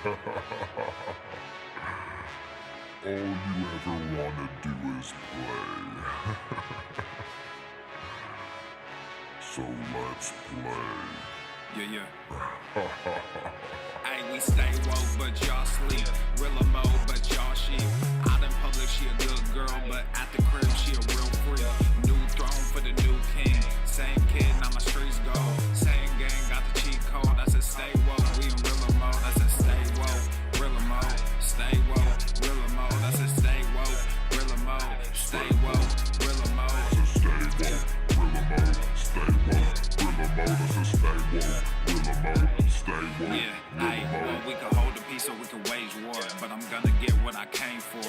All you ever wanna do is play. So let's play. Yeah. Hey, we stay woke, but y'all sleep. Real mode, but y'all sheep. Out in public, she a good girl, but at the crib, she a real freak. New throne for the new king. Same kid, now my streets go. Same gang, got the cheat code. I said stay woke, we in real mode. I said stay woke, real mode. Stay woke, real mode. I said stay woke, real mode. Stay woke, real mode. I said stay woke, real mode. Stay woke, real mode. I said stay woke, real mode. Stay woke, yeah, hey, well, we can hold the peace or we can wage war, but I'm gonna get what I came for.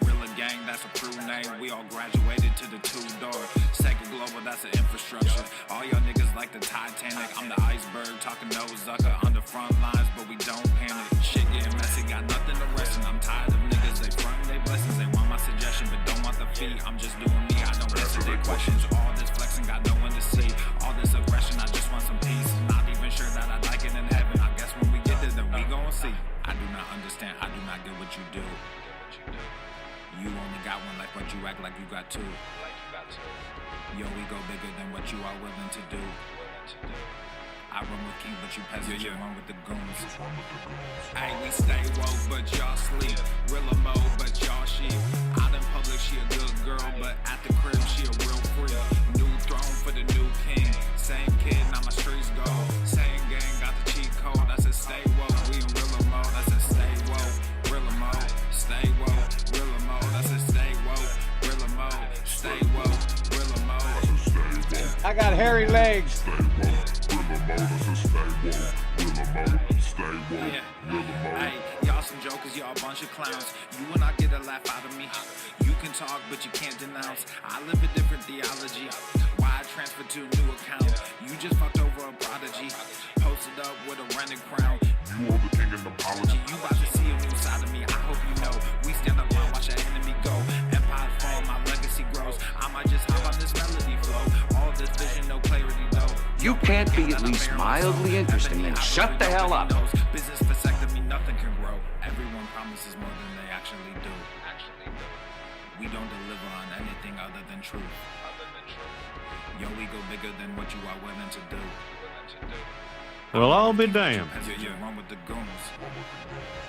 Rilla gang, that's a true name. We all graduated to the two-door. Sega Global, that's an infrastructure. All y'all niggas like the Titanic. I'm the iceberg, talking no Zucker on the front lines, but we don't panic. Shit getting messy, got nothing to rest, and I'm tired of niggas. They front they blessings, they want my suggestion, but don't want the fee. I'm just doing me, I don't answer their questions. All this flexing, got no one to see. All this aggression, I just want some peace. Not even sure that I like it in heaven. I guess when we get there, then we gon' see. I do not understand, I do not get what you do. You only got one life, but you act like you got two. Yo, we go bigger than what you are willing to do. I run with king, but you peasants, you run with the goons. Hey, we stay woke, but y'all sleep. Real mode, but y'all sheep. Out in public, she a good girl, but at the crib, she a real freak. New throne for the new king. Same kid, now my streets go. Same gang, got the cheat code. I said stay woke, we in real mode. I said stay woke, real mode. Stay woke, real mode. I said stay woke, real mode. Stay woke, real mode. I got hairy legs. Hey, y'all some jokers, y'all a bunch of clowns. You will not get a laugh out of me. You can talk, but you can't denounce. I live a different theology. Why I transferred to a new account? You just fucked over a prodigy. Posted up with a rented crown. You are the king and apology. You about to see a new side of me. I hope you know. We stand up and watch our enemy go. Empire fall, my legacy grows. I might just hop on this melody flow. All this vision, no clarity though. You can't be at least mildly interesting, then shut the hell up. Business vasectomy, nothing can grow. Everyone promises more than they actually do. We don't deliver on anything other than truth. Yo, we go bigger than what you are willing to do. Well, I'll be damned. You run with the goons.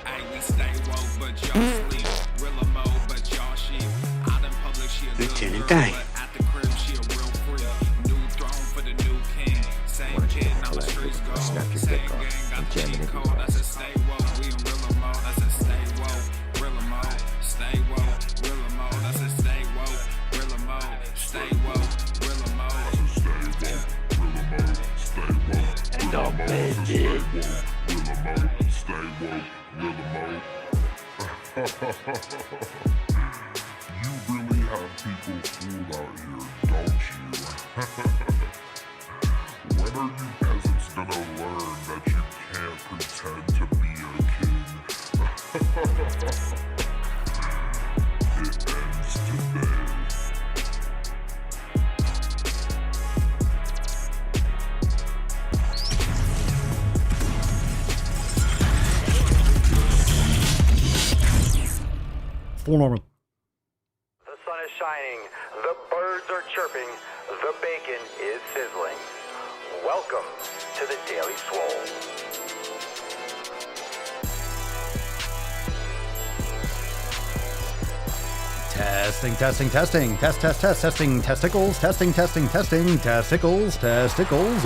Hey, we stay woke, but y'all sleep. Real mode, but y'all sheep. Out in public, she a good girl, but at the crib, she a real freak. New throne for the new king. Same kid, now the streets go. Same gang, got the cheat code. I said stay woke, we in real mode. I said stay woke, real mode. Stay woke, real mode. I said stay woke, real mode. Stay woke, real mode. And I'll bet it. Stay woke, real mode. You really have people fooled out here, don't you? When are you peasants gonna learn that you can't pretend to be a king? It ends today. Full normal. The sun is shining, the birds are chirping, the bacon is sizzling. Welcome to the Daily Swole. Testing, testing, testing. Test, test, test, testing. Testicles, testing, testing, testing. Testicles, testicles.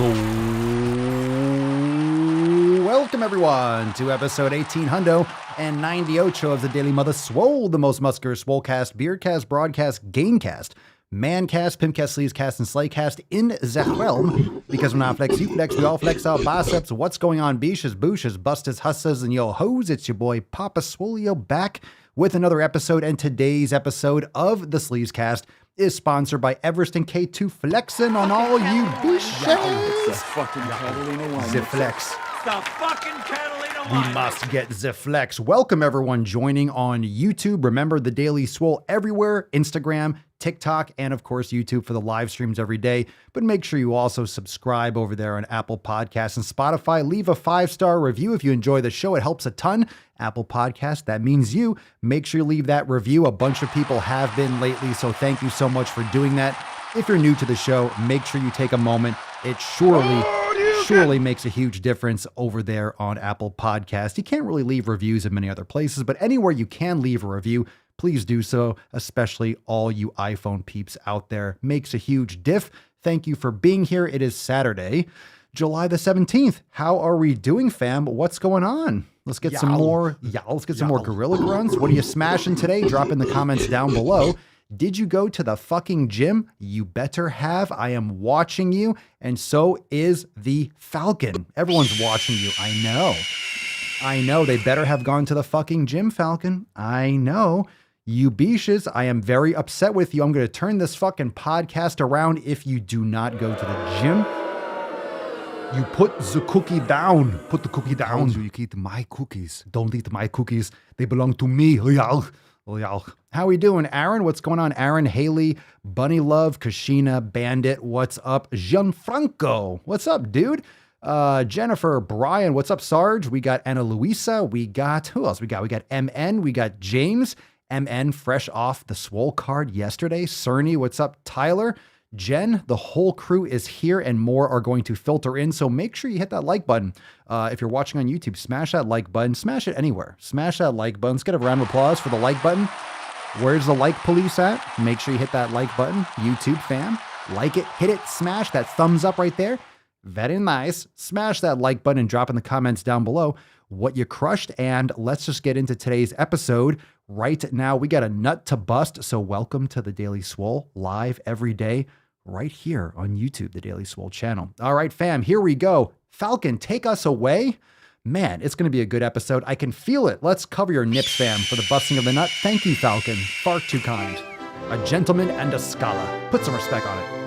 Welcome, everyone, to episode 1898 of the Daily Mother Swole, the most muscular Swolecast, Beercast, Broadcast, Gamecast, Mancast, Pimpcast, Sleazecast, and Slaycast in the realm. Because when I flex, you flex, we all flex our biceps. What's going on, beaches, booshes, busters, hustlers, and yo hoes? It's your boy Papa Swolio back with another episode, and today's episode of the Sleazecast is sponsored by Everest and K2 Flexin' on all you bitches. The fucking Catalina wine. The flex. The fucking Catalina We must get the flex. Welcome everyone joining on YouTube. Remember the Daily Swole everywhere. Instagram, TikTok, and of course, YouTube for the live streams every day. But make sure you also subscribe over there on Apple Podcasts and Spotify. Leave a 5-star review if you enjoy the show. It helps a ton. Apple Podcast, that means you. Make sure you leave that review. A bunch of people have been lately, so thank you so much for doing that. If you're new to the show, make sure you take a moment. It surely makes a huge difference over there on Apple Podcast. You can't really leave reviews in many other places, but anywhere you can leave a review, please do so, especially all you iPhone peeps out there. Makes a huge diff. Thank you for being here. It is Saturday, July the 17th. How are we doing, fam? What's going on? Let's get some more gorilla grunts. What are you smashing today? Drop in the comments down below. Did you go to the fucking gym? You better have. I am watching you, and so is the Falcon. Everyone's watching you. I know. They better have gone to the fucking gym, Falcon. I know. You beaches, I am very upset with you. I'm going to turn this fucking podcast around if you do not go to the gym. You put the cookie down. Put the cookie down. You eat my cookies. Don't eat my cookies. They belong to me. How we doing, Aaron? What's going on, Aaron? Haley, Bunny Love, Kashina, Bandit. What's up, Gianfranco? What's up, dude? Jennifer, Brian. What's up, Sarge? We got Ana Luisa. We got, who else we got? We got MN. We got James. MN, fresh off the Swole card yesterday. Cerny, what's up, Tyler? Jen, the whole crew is here and more are going to filter in. So make sure you hit that like button. If you're watching on YouTube, smash that like button. Smash it anywhere. Smash that like button. Let's get a round of applause for the like button. Where's the like police at? Make sure you hit that like button. YouTube fam, like it, hit it, smash that thumbs up right there. Very nice. Smash that like button and drop in the comments down below what you crushed. And let's just get into today's episode. Right now, we got a nut to bust. So welcome to the Daily Swole, live every day, right here on YouTube, the Daily Swole channel. All right, fam, here we go. Falcon, take us away. Man, it's going to be a good episode. I can feel it. Let's cover your nips, fam, for the busting of the nut. Thank you, Falcon. Far too kind. A gentleman and a scholar. Put some respect on it.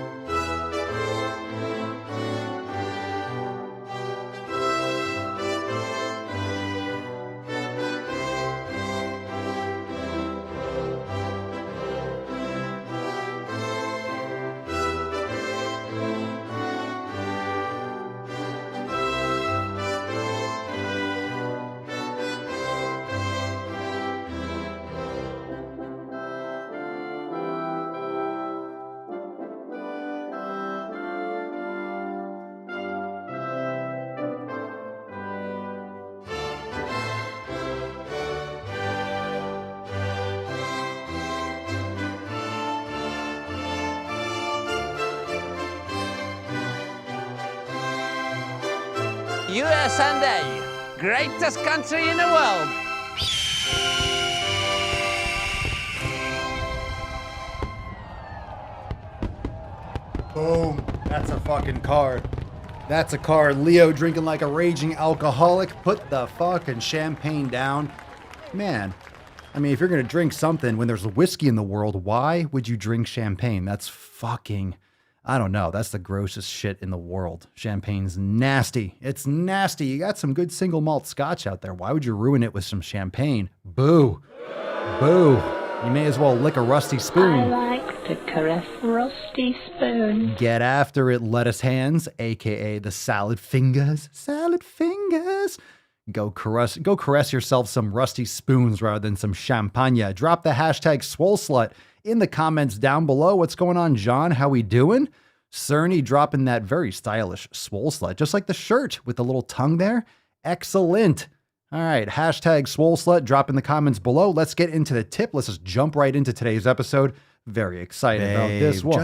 USA, greatest country in the world. Boom. That's a fucking card. That's a card. Leo drinking like a raging alcoholic. Put the fucking champagne down. Man, I mean, if you're going to drink something when there's whiskey in the world, why would you drink champagne? That's fucking... I don't know. That's the grossest shit in the world. Champagne's nasty. It's nasty. You got some good single malt scotch out there. Why would you ruin it with some champagne? Boo. Boo. You may as well lick a rusty spoon. I like to caress a rusty spoon. Get after it, lettuce hands, aka the salad fingers. Salad fingers. Go caress yourself some rusty spoons rather than some champagne. Drop the hashtag SwoleSlut in the comments down below. What's going on, John? How we doing? Cerny dropping that very stylish Swole Slut, just like the shirt with the little tongue there. Excellent. All right, hashtag Swole Slut. Drop in the comments below. Let's get into the tip. Let's just jump right into today's episode. Very excited about this one.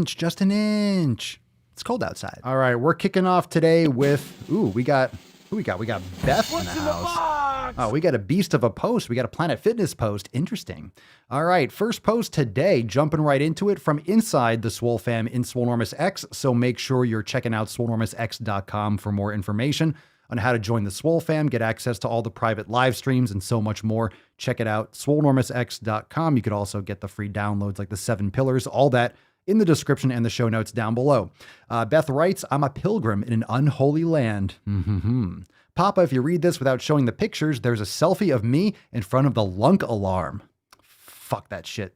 Just an inch. It's cold outside. All right, we're kicking off today with, who we got Beth in the house. Oh, we got a beast of a post. We got a Planet Fitness post. Interesting. All right, first post today, jumping right into it from inside the Swole fam in Swolenormous X. So make sure you're checking out swolenormousx.com for more information on how to join the Swole fam, get access to all the private live streams and so much more. Check it out, swolenormousx.com. You could also get the free downloads like the 7 pillars, all that in the description and the show notes down below. Beth writes, I'm a pilgrim in an unholy land. Papa, if you read this without showing the pictures, there's a selfie of me in front of the lunk alarm. Fuck that shit.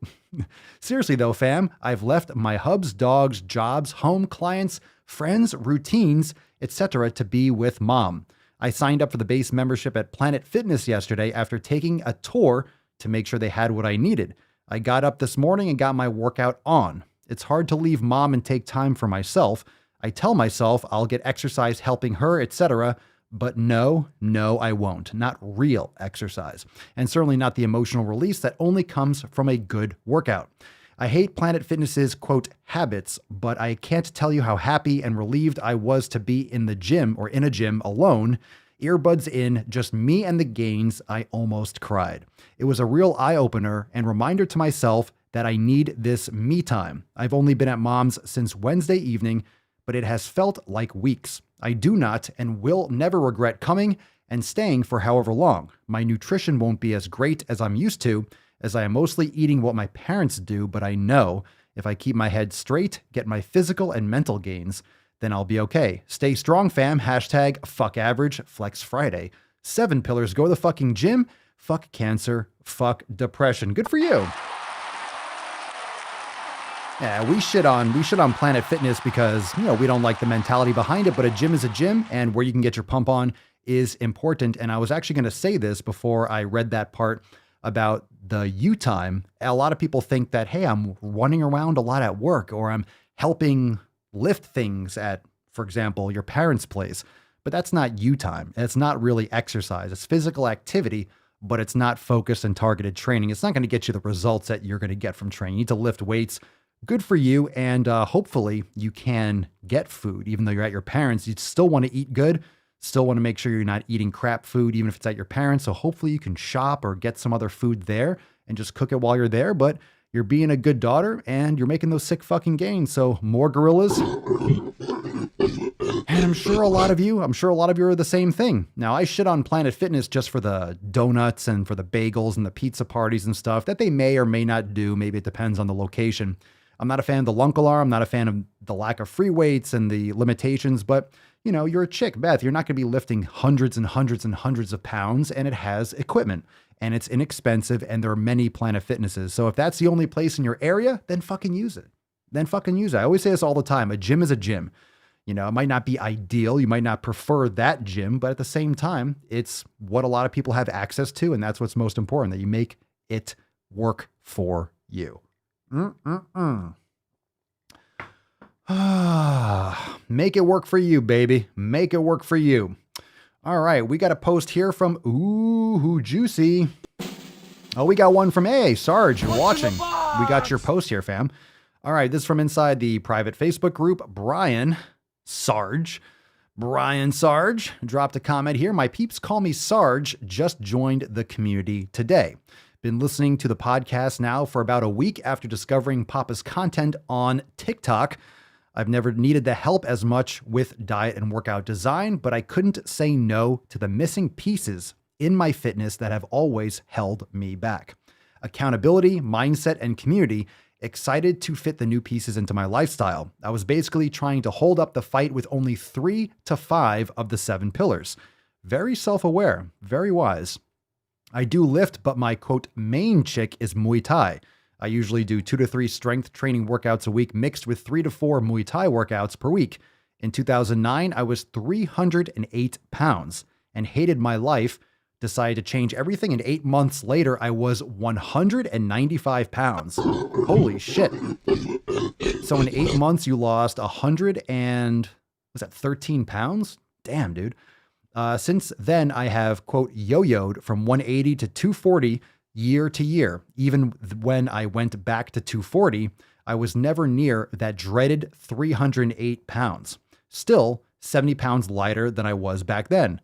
Seriously though, fam, I've left my hubs, dogs, jobs, home, clients, friends, routines, etc. to be with mom. I signed up for the base membership at Planet Fitness yesterday after taking a tour to make sure they had what I needed. I got up this morning and got my workout on. It's hard to leave mom and take time for myself. I tell myself I'll get exercise helping her, etc., but no, I won't. Not real exercise. And certainly not the emotional release that only comes from a good workout. I hate Planet Fitness's, quote, habits, but I can't tell you how happy and relieved I was to be in the gym or in a gym alone. Earbuds in, just me and the gains. I almost cried. It was a real eye-opener and reminder to myself that I need this me time. I've only been at mom's since Wednesday evening, but it has felt like weeks. I do not and will never regret coming and staying for however long. My nutrition won't be as great as I'm used to, as I am mostly eating what my parents do, but I know if I keep my head straight, get my physical and mental gains, then I'll be okay. Stay strong, fam. Hashtag fuck average, flex Friday. 7 pillars, go to the fucking gym, fuck cancer, fuck depression. Good for you. Yeah, we shit on Planet Fitness because, we don't like the mentality behind it, but a gym is a gym, and where you can get your pump on is important. And I was actually going to say this before I read that part about the you time. A lot of people think that, hey, I'm running around a lot at work, or I'm helping lift things at, for example, your parents' place. But that's not you time. It's not really exercise. It's physical activity, but it's not focused and targeted training. It's not going to get you the results that you're going to get from training. You need to lift weights. Good for you. And hopefully you can get food. Even though you're at your parents', you still want to eat good. Still want to make sure you're not eating crap food, even if it's at your parents'. So hopefully you can shop or get some other food there and just cook it while you're there. But you're being a good daughter and you're making those sick fucking gains. So more gorillas. And I'm sure a lot of you are the same thing. Now, I shit on Planet Fitness just for the donuts and for the bagels and the pizza parties and stuff that they may or may not do. Maybe it depends on the location. I'm not a fan of the lunk alarm. I'm not a fan of the lack of free weights and the limitations, but you're a chick, Beth. You're not going to be lifting hundreds and hundreds and hundreds of pounds, and it has equipment and it's inexpensive, and there are many Planet Fitnesses. So if that's the only place in your area, then fucking use it. I always say this all the time. A gym is a gym. It might not be ideal. You might not prefer that gym, but at the same time, it's what a lot of people have access to. And that's what's most important, that you make it work for you. Make it work for you, baby. Make it work for you. All right. We got a post here from Ooh, Juicy. Oh, we got one from Sarge. You're watching. We got your post here, fam. All right. This is from inside the private Facebook group. Brian Sarge dropped a comment here. My peeps call me Sarge. Just joined the community today. Been listening to the podcast now for about a week after discovering Papa's content on TikTok. I've never needed the help as much with diet and workout design, but I couldn't say no to the missing pieces in my fitness that have always held me back. Accountability, mindset, and community. Excited to fit the new pieces into my lifestyle. I was basically trying to hold up the fight with only 3 to 5 of the 7 pillars. Very self-aware, very wise. I do lift, but my, quote, main chick is Muay Thai. I usually do 2 to 3 strength training workouts a week mixed with 3 to 4 Muay Thai workouts per week. In 2009, I was 308 pounds and hated my life. Decided to change everything, and 8 months later, I was 195 pounds. Holy shit. So in 8 months, you lost 13 pounds? Damn, dude. Since then, I have, quote, yo-yoed from 180 to 240 year to year. Even when I went back to 240, I was never near that dreaded 308 pounds. Still 70 pounds lighter than I was back then.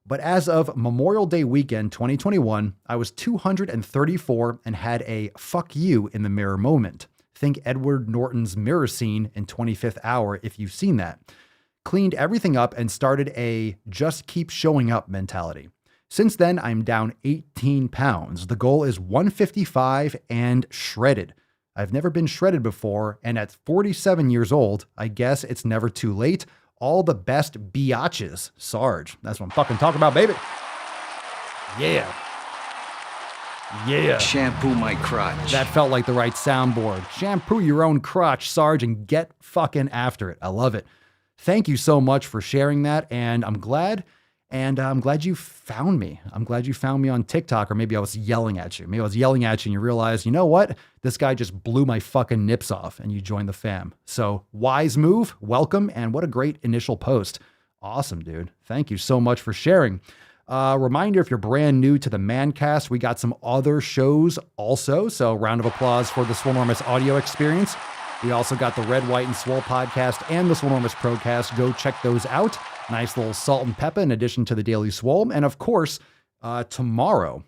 But as of Memorial Day weekend 2021, I was 234 and had a fuck you in the mirror moment. Think Edward Norton's mirror scene in 25th Hour if you've seen that. Cleaned everything up and started a just keep showing up mentality. Since then, I'm down 18 pounds. The goal is 155 and shredded. I've never been shredded before, and at 47 years old, I guess it's never too late. All the best biatches, Sarge. That's what I'm fucking talking about, baby. Yeah. Yeah. Shampoo my crotch. That felt like the right soundboard. Shampoo your own crotch, Sarge, and get fucking after it. I love it. Thank you so much for sharing that, and I'm glad you found me. I'm glad you found me on TikTok, or maybe I was yelling at you. Maybe I was yelling at you and you realized, you know what? This guy just blew my fucking nips off, and you joined the fam. So wise move, welcome, and what a great initial post. Awesome, dude. Thank you so much for sharing. Reminder, if you're brand new to the Mancast, we got some other shows also. So round of applause for the Swolenormous audio experience. We also got the Red, White, and Swole podcast and the Swolenormous Procast. Go check those out. Nice little salt and pepper in addition to the Daily Swole. And of course, tomorrow,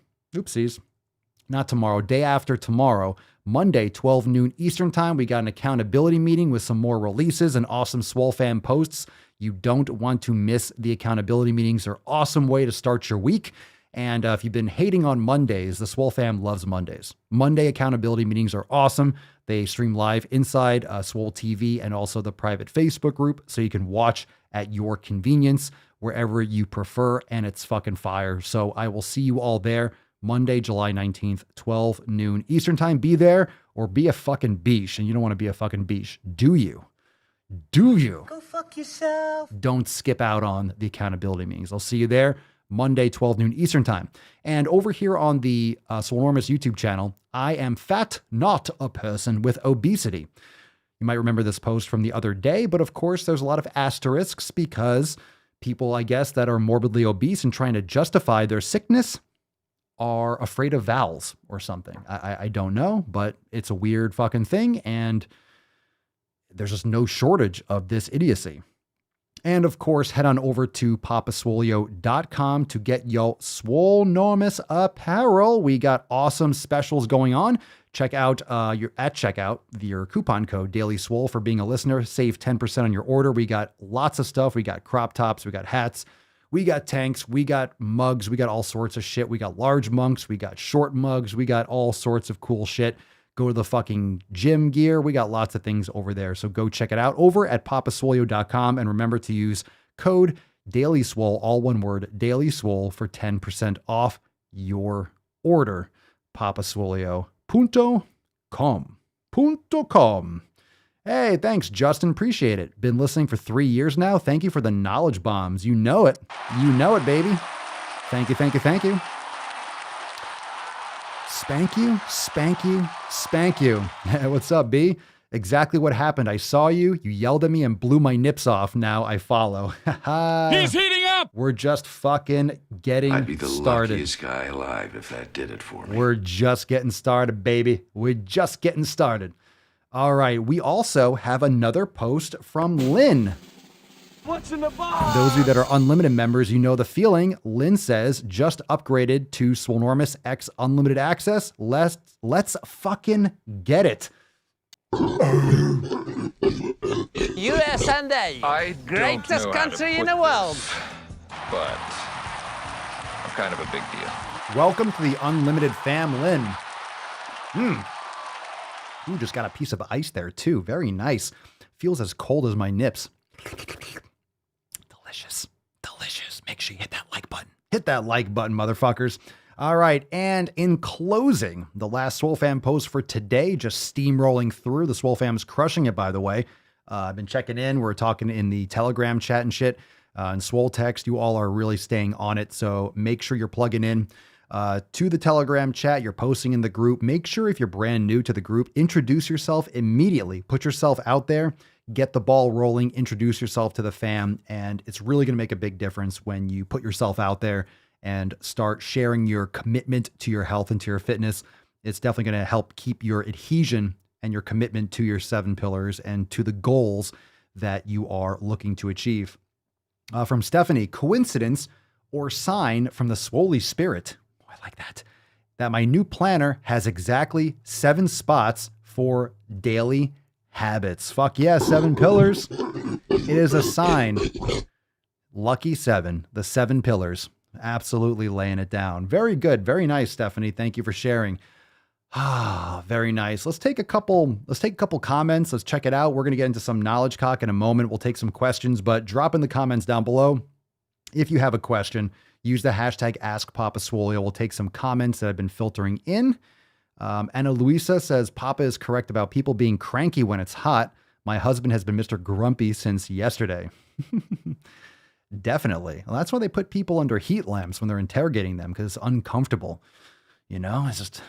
not tomorrow, day after tomorrow, Monday, 12 noon Eastern time, we got an accountability meeting with some more releases and awesome Swole fan posts. You don't want to miss the accountability meetings. They're an awesome way to start your week. And if you've been hating on Mondays, the Swole fam loves Mondays. Monday accountability meetings are awesome. They stream live inside Swole TV and also the private Facebook group, so you can watch at your convenience wherever you prefer, and it's fucking fire. So I will see you all there Monday, July 19th, 12 noon Eastern time. Be there or be a fucking beesh. And you don't want to be a fucking beesh, do you? Do you? Go fuck yourself. Don't skip out on the accountability meetings. I'll see you there Monday, 12 noon Eastern time. And over here on the Swolenormous YouTube channel, I am fat, not a person with obesity. You might remember this post from the other day, but of course there's a lot of asterisks because people, I guess, that are morbidly obese and trying to justify their sickness are afraid of vowels or something. I don't know, but it's a weird fucking thing, and there's just no shortage of this idiocy. And of course, head on over to papaswolio.com to get your Swolenormous apparel. We got awesome specials going on. Check out your coupon code Daily Swole for being a listener. Save 10% on your order. We got lots of stuff. We got crop tops. We got hats. We got tanks. We got mugs. We got all sorts of shit. We got large mugs. We got short mugs. We got all sorts of cool shit. Go to the fucking gym gear. We got lots of things over there. So go check it out over at papaswolio.com. And remember to use code Daily Swole, all one word, Daily Swole, for 10% off your order. papaswolio.com. Hey, thanks, Justin. Appreciate it. Been listening for 3 years now. Thank you for the knowledge bombs. You know it. You know it, baby. Thank you, thank you, thank you. Spank you, spank you, spank you. What's up, B? Exactly what happened. I saw you. You yelled at me and blew my nips off. Now I follow. He's heating up! We're just fucking getting started. I'd be the luckiest guy alive if that did it for me. We're just getting started, baby. We're just getting started. All right. We also have another post from Lynn. What's in the box? Those of you that are unlimited members, you know the feeling. Lynn says, just upgraded to Swolenormous X Unlimited Access. Let's fucking get it. US and A, greatest country in the world. But I'm kind of a big deal. Welcome to the Unlimited fam, Lynn. Ooh, just got a piece of ice there too. Very nice. Feels as cold as my nips. Delicious. Delicious. Make sure you hit that like button. Hit that like button, motherfuckers. All right. And in closing, the last Swole Fam post for today, just steamrolling through. The Swole Fam's crushing it, by the way. I've been checking in. We're talking in the Telegram chat and shit. And Swole Text, you all are really staying on it. So make sure you're plugging in to the Telegram chat. You're posting in the group. Make sure if you're brand new to the group, introduce yourself immediately. Put yourself out there. Get the ball rolling, introduce yourself to the fam, and it's really going to make a big difference when you put yourself out there and start sharing your commitment to your health and to your fitness. It's definitely going to help keep your adhesion and your commitment to your 7 pillars and to the goals that you are looking to achieve. From Stephanie, coincidence or sign from the Swole spirit? Oh, I like that. That my new planner has exactly 7 spots for daily habits. Fuck yeah, 7 pillars. It is a sign. Lucky 7, the 7 pillars. Absolutely laying it down. Very good. Very nice, Stephanie. Thank you for sharing. Very nice. Let's take a couple comments. Let's check it out. We're going to get into some knowledge cock in a moment. We'll take some questions, but drop in the comments down below. If you have a question, Use the hashtag AskPapaSwole. We'll take some comments that have been filtering in. Anna Luisa says, Papa is correct about people being cranky when it's hot. My husband has been Mr. Grumpy since yesterday. Definitely. Well, that's why they put people under heat lamps when they're interrogating them, because it's uncomfortable. You know, it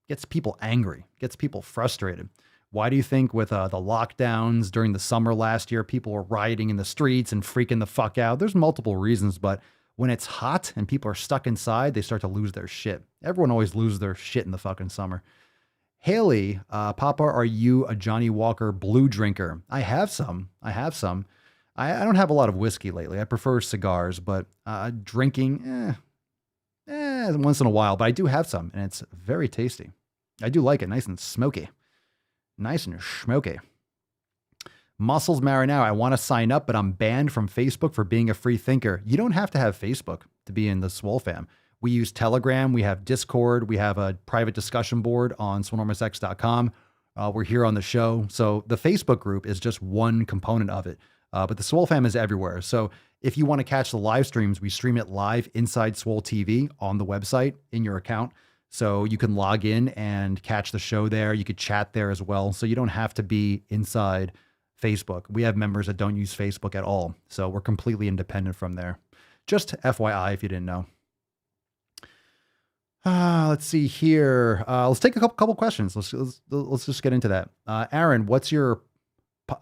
gets people angry, gets people frustrated. Why do you think with the lockdowns during the summer last year, people were rioting in the streets and freaking the fuck out? There's multiple reasons, but when it's hot and people are stuck inside, they start to lose their shit. Everyone always loses their shit in the fucking summer. Haley, Papa, are you a Johnny Walker Blue drinker? I have some. I don't have a lot of whiskey lately. I prefer cigars, but drinking, once in a while. But I do have some, and it's very tasty. I do like it, nice and smoky. Nice and smoky. Muscles Marinara, I want to sign up, but I'm banned from Facebook for being a free thinker. You don't have to have Facebook to be in the Swole fam. We use Telegram, we have Discord, we have a private discussion board on swolenormousx.com. We're here on the show. So the Facebook group is just one component of it. But the Swole fam is everywhere. So if you want to catch the live streams, we stream it live inside Swole TV on the website in your account. So you can log in and catch the show there. You could chat there as well. So you don't have to be inside Facebook. We have members that don't use Facebook at all. So we're completely independent from there. Just FYI, if you didn't know. Let's see here. Let's take a couple questions. Let's just get into that. Aaron, what's your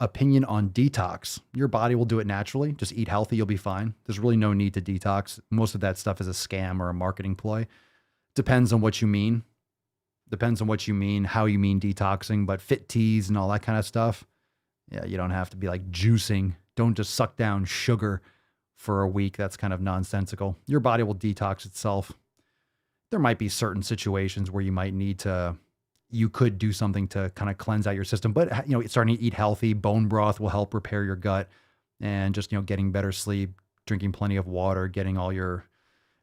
opinion on detox? Your body will do it naturally. Just eat healthy. You'll be fine. There's really no need to detox. Most of that stuff is a scam or a marketing ploy. Depends on what you mean. Depends on what you mean, how you mean detoxing, but fit teas and all that kind of stuff. Yeah, you don't have to be like juicing. Don't just suck down sugar for a week. That's kind of nonsensical. Your body will detox itself. There might be certain situations where you could do something to kind of cleanse out your system, but starting to eat healthy, bone broth will help repair your gut, and just, getting better sleep, drinking plenty of water, getting all your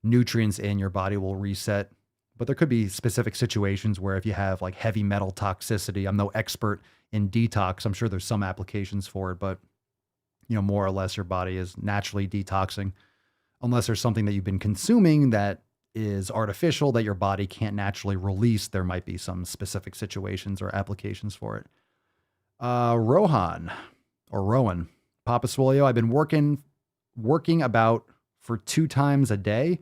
nutrients in, your body will reset. But there could be specific situations where if you have like heavy metal toxicity, I'm no expert in detox. I'm sure there's some applications for it, but more or less your body is naturally detoxing unless there's something that you've been consuming that is artificial that your body can't naturally release. There might be some specific situations or applications for it. Rowan, Papa Swolio, I've been working about for 2 times a day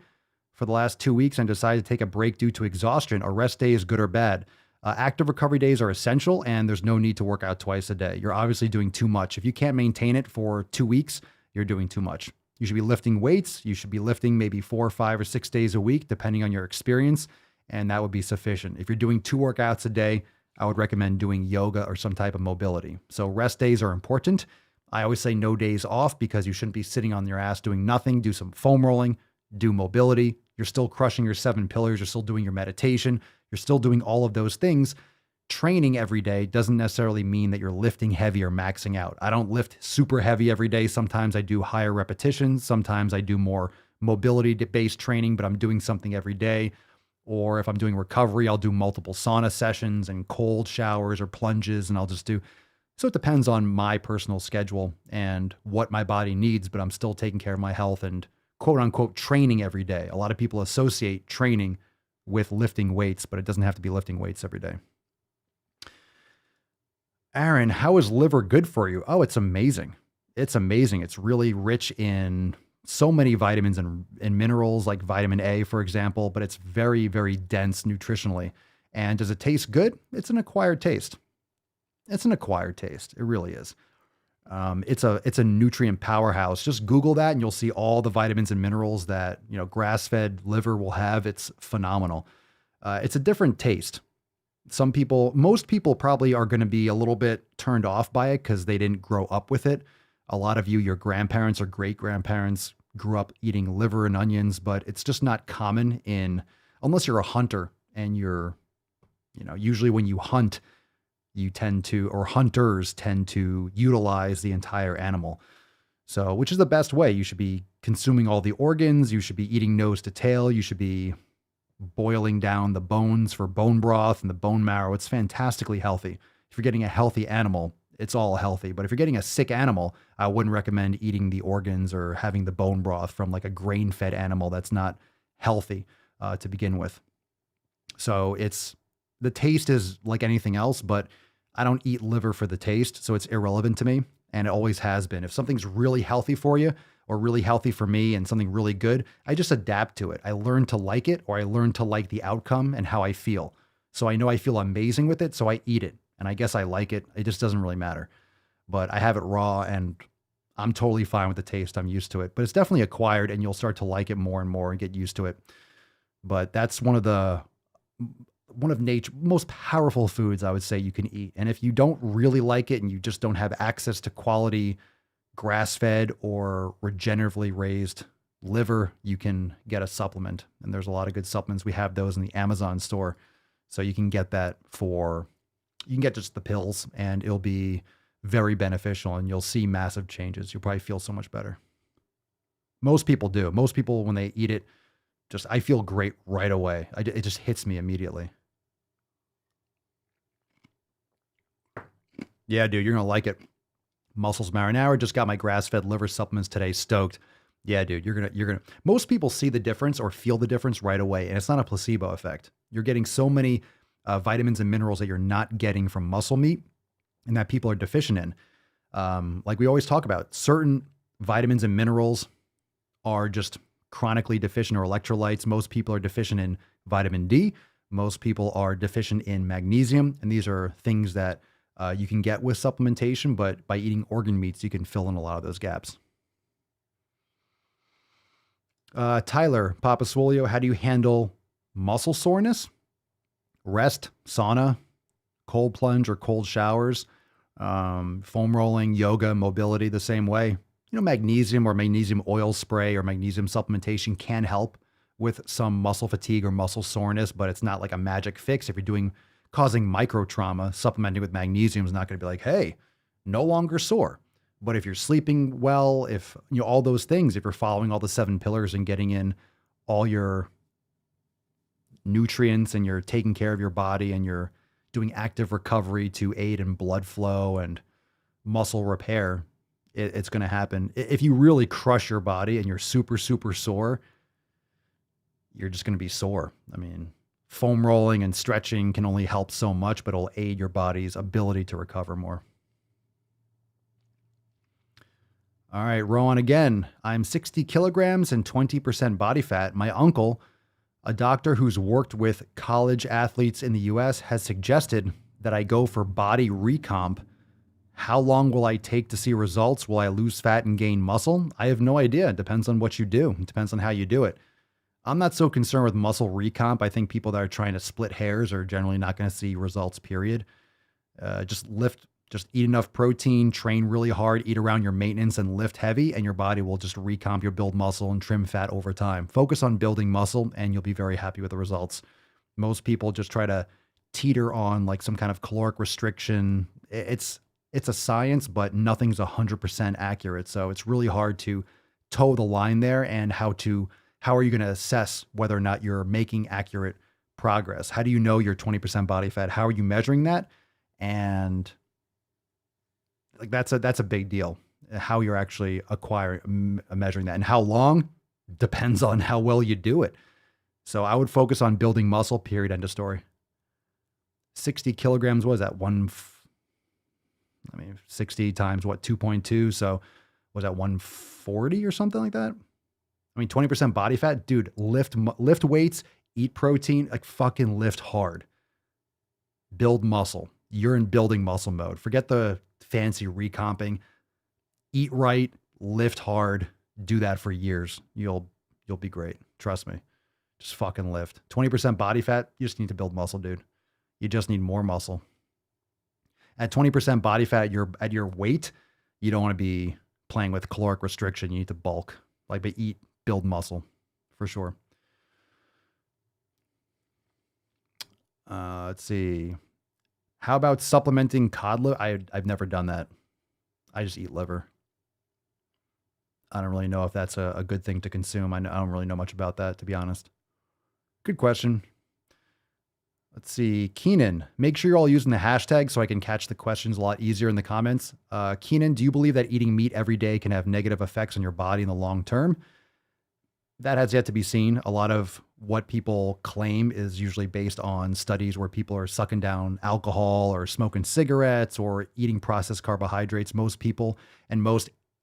for the last 2 weeks and decided to take a break due to exhaustion. A rest day is good or bad. Active recovery days are essential, and there's no need to work out twice a day. You're obviously doing too much. If you can't maintain it for 2 weeks, you're doing too much. You should be lifting weights. You should be lifting maybe 4 or 5 or 6 days a week, depending on your experience, and that would be sufficient. If you're doing 2 workouts a day, I would recommend doing yoga or some type of mobility. So rest days are important. I always say no days off because you shouldn't be sitting on your ass doing nothing. Do some foam rolling, do mobility. You're still crushing your 7 pillars. You're still doing your meditation. You're still doing all of those things. Training every day doesn't necessarily mean that you're lifting heavy or maxing out. I don't lift super heavy every day. Sometimes I do higher repetitions. Sometimes I do more mobility-based training, but I'm doing something every day. Or if I'm doing recovery, I'll do multiple sauna sessions and cold showers or plunges, and I'll just do. So it depends on my personal schedule and what my body needs, but I'm still taking care of my health and quote unquote training every day. A lot of people associate training with lifting weights, but it doesn't have to be lifting weights every day. Aaron, how is liver good for you? Oh, it's amazing. It's amazing. It's really rich in so many vitamins and minerals, like vitamin A, for example, but it's very, very dense nutritionally. And does it taste good? It's an acquired taste. It's an acquired taste. It really is. It's a nutrient powerhouse. Just Google that and you'll see all the vitamins and minerals that, grass-fed liver will have. It's phenomenal. It's a different taste. Most people probably are going to be a little bit turned off by it because they didn't grow up with it. A lot of you, your grandparents or great-grandparents grew up eating liver and onions, but it's just not common unless you're a hunter and usually when you hunt, hunters tend to utilize the entire animal. So, which is the best way? You should be consuming all the organs. You should be eating nose to tail. You should be boiling down the bones for bone broth and the bone marrow. It's fantastically healthy. If you're getting a healthy animal, it's all healthy. But if you're getting a sick animal, I wouldn't recommend eating the organs or having the bone broth from like a grain-fed animal that's not healthy to begin with. So the taste is like anything else, but I don't eat liver for the taste, so it's irrelevant to me, and it always has been. If something's really healthy for you or really healthy for me and something really good, I just adapt to it. I learn to like it, or I learn to like the outcome and how I feel. So I know I feel amazing with it, so I eat it. And I guess I like it. It just doesn't really matter. But I have it raw and I'm totally fine with the taste. I'm used to it. But it's definitely acquired and you'll start to like it more and more and get used to it. But that's one of nature's most powerful foods I would say you can eat. And if you don't really like it and you just don't have access to quality grass-fed or regeneratively raised liver, you can get a supplement. And there's a lot of good supplements. We have those in the Amazon store. So you can get that you can get just the pills and it'll be very beneficial and you'll see massive changes. You'll probably feel so much better. Most people do. Most people, when they eat it, I feel great right away. It just hits me immediately. Yeah, dude, you're going to like it. Muscles Marinara, just got my grass-fed liver supplements today, stoked. Yeah, dude, you're going to, most people see the difference or feel the difference right away. And it's not a placebo effect. You're getting so many vitamins and minerals that you're not getting from muscle meat and that people are deficient in. Like we always talk about, certain vitamins and minerals are just chronically deficient, or electrolytes. Most people are deficient in vitamin D. Most people are deficient in magnesium. And these are things that you can get with supplementation, but by eating organ meats, you can fill in a lot of those gaps. Tyler, Papa Swolio, how do you handle muscle soreness? Rest, sauna, cold plunge or cold showers, foam rolling, yoga, mobility the same way. Magnesium or magnesium oil spray or magnesium supplementation can help with some muscle fatigue or muscle soreness, but it's not like a magic fix. If you're causing micro trauma, supplementing with magnesium is not going to be like, hey, no longer sore. But if you're sleeping well, if all those things, if you're following all the 7 pillars and getting in all your nutrients and you're taking care of your body and you're doing active recovery to aid in blood flow and muscle repair, it's going to happen. If you really crush your body and you're super, super sore, you're just going to be sore. I mean, foam rolling and stretching can only help so much, but it'll aid your body's ability to recover more. All right, Rowan again. I'm 60 kilograms and 20% body fat. My uncle, a doctor who's worked with college athletes in the US, has suggested that I go for body recomp. How long will I take to see results? Will I lose fat and gain muscle? I have no idea. It depends on what you do. It depends on how you do it. I'm not so concerned with muscle recomp. I think people that are trying to split hairs are generally not going to see results, period. Just eat enough protein, train really hard, eat around your maintenance and lift heavy, and your body will just recomp your build muscle and trim fat over time. Focus on building muscle and you'll be very happy with the results. Most people just try to teeter on like some kind of caloric restriction. It's a science, but nothing's 100% accurate. So it's really hard to toe the line there. And how are you going to assess whether or not you're making accurate progress? How do you know you're 20% body fat? How are you measuring that? And like that's a big deal. How you're actually measuring that, and how long depends on how well you do it. So I would focus on building muscle, period, end of story. 60 kilograms, what is that? 60 times what? 2.2. So was that 140 or something like that? I mean, 20% body fat, dude, lift weights, eat protein, like fucking lift hard, build muscle. You're in building muscle mode. Forget the fancy recomping. Eat right, lift hard, do that for years. You'll be great. Trust me. Just fucking lift. 20% body fat, you just need to build muscle, dude. You just need more muscle. At 20% body fat, at your weight, you don't want to be playing with caloric restriction. You need to bulk. But eat, build muscle for sure. Let's see. How about supplementing cod liver? I've never done that. I just eat liver. I don't really know if that's a good thing to consume. I don't really know much about that, to be honest. Good question. Let's see. Keenan, make sure you're all using the hashtag so I can catch the questions a lot easier in the comments. Keenan, do you believe that eating meat every day can have negative effects on your body in the long term? That has yet to be seen. A lot of what people claim is usually based on studies where people are sucking down alcohol or smoking cigarettes or eating processed carbohydrates. Most people and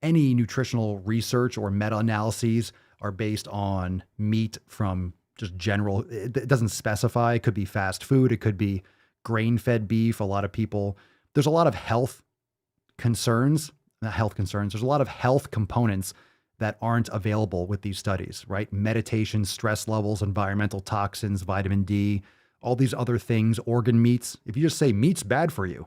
any nutritional research or meta-analyses are based on meat from just general. It doesn't specify. It could be fast food. It could be grain-fed beef. A lot of people, there's a lot of health concerns, not health concerns. There's a lot of health components that aren't available with these studies, right? Meditation, stress levels, environmental toxins, vitamin D, all these other things, organ meats. If you just say meat's bad for you,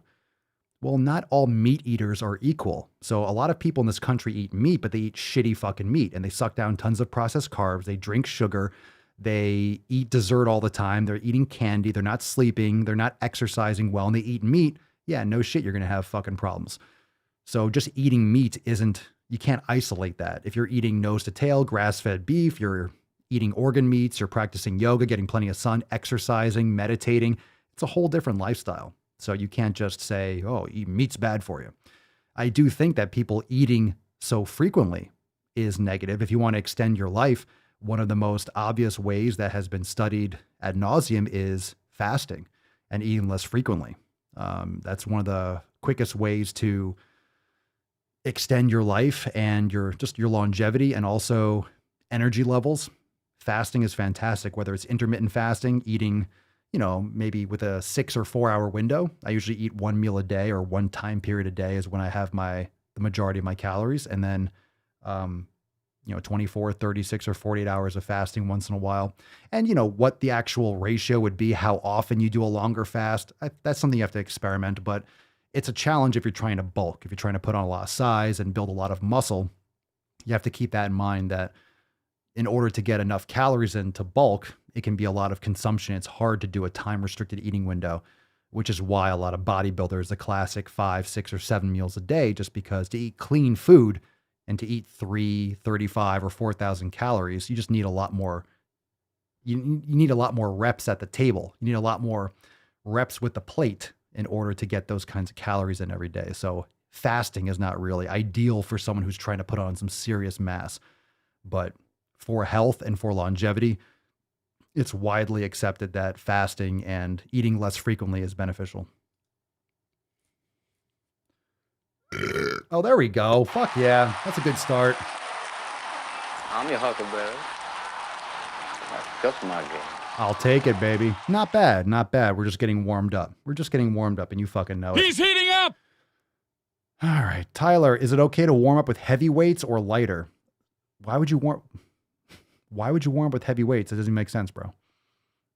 well, not all meat eaters are equal. So a lot of people in this country eat meat, but they eat shitty fucking meat and they suck down tons of processed carbs. They drink sugar. They eat dessert all the time. They're eating candy. They're not sleeping. They're not exercising well, and they eat meat. Yeah, no shit, you're going to have fucking problems. So just eating meat you can't isolate that. If you're eating nose to tail, grass-fed beef, you're eating organ meats, you're practicing yoga, getting plenty of sun, exercising, meditating, it's a whole different lifestyle. So you can't just say, oh, meat's bad for you. I do think that people eating so frequently is negative. If you want to extend your life, one of the most obvious ways that has been studied ad nauseum is fasting and eating less frequently. That's one of the quickest ways to extend your life and your longevity and also energy levels. Fasting is fantastic, whether it's intermittent fasting, eating, maybe with a 6 or 4 hour window. I usually eat one meal a day, or one time period a day is when I have the majority of my calories. And then, 24, 36 or 48 hours of fasting once in a while. And what the actual ratio would be, how often you do a longer fast, that's something you have to experiment, but it's a challenge if you're trying to bulk. If you're trying to put on a lot of size and build a lot of muscle, you have to keep that in mind, that in order to get enough calories in to bulk, it can be a lot of consumption. It's hard to do a time-restricted eating window, which is why a lot of bodybuilders, the classic 5, 6, or 7 meals a day, just because to eat clean food and to eat 35 or 4,000 calories, you just need a lot more. You need a lot more reps at the table. You need a lot more reps with the plate in order to get those kinds of calories in every day. So fasting is not really ideal for someone who's trying to put on some serious mass. But for health and for longevity, it's widely accepted that fasting and eating less frequently is beneficial. Oh, there we go. Fuck yeah. That's a good start. I'm your huckleberry. That's just my game. I'll take it, baby. Not bad. Not bad. We're just getting warmed up. And you fucking know it. He's heating up! All right. Tyler, is it okay to warm up with heavy weights or lighter? Why would you warm up with heavy weights? It doesn't make sense, bro.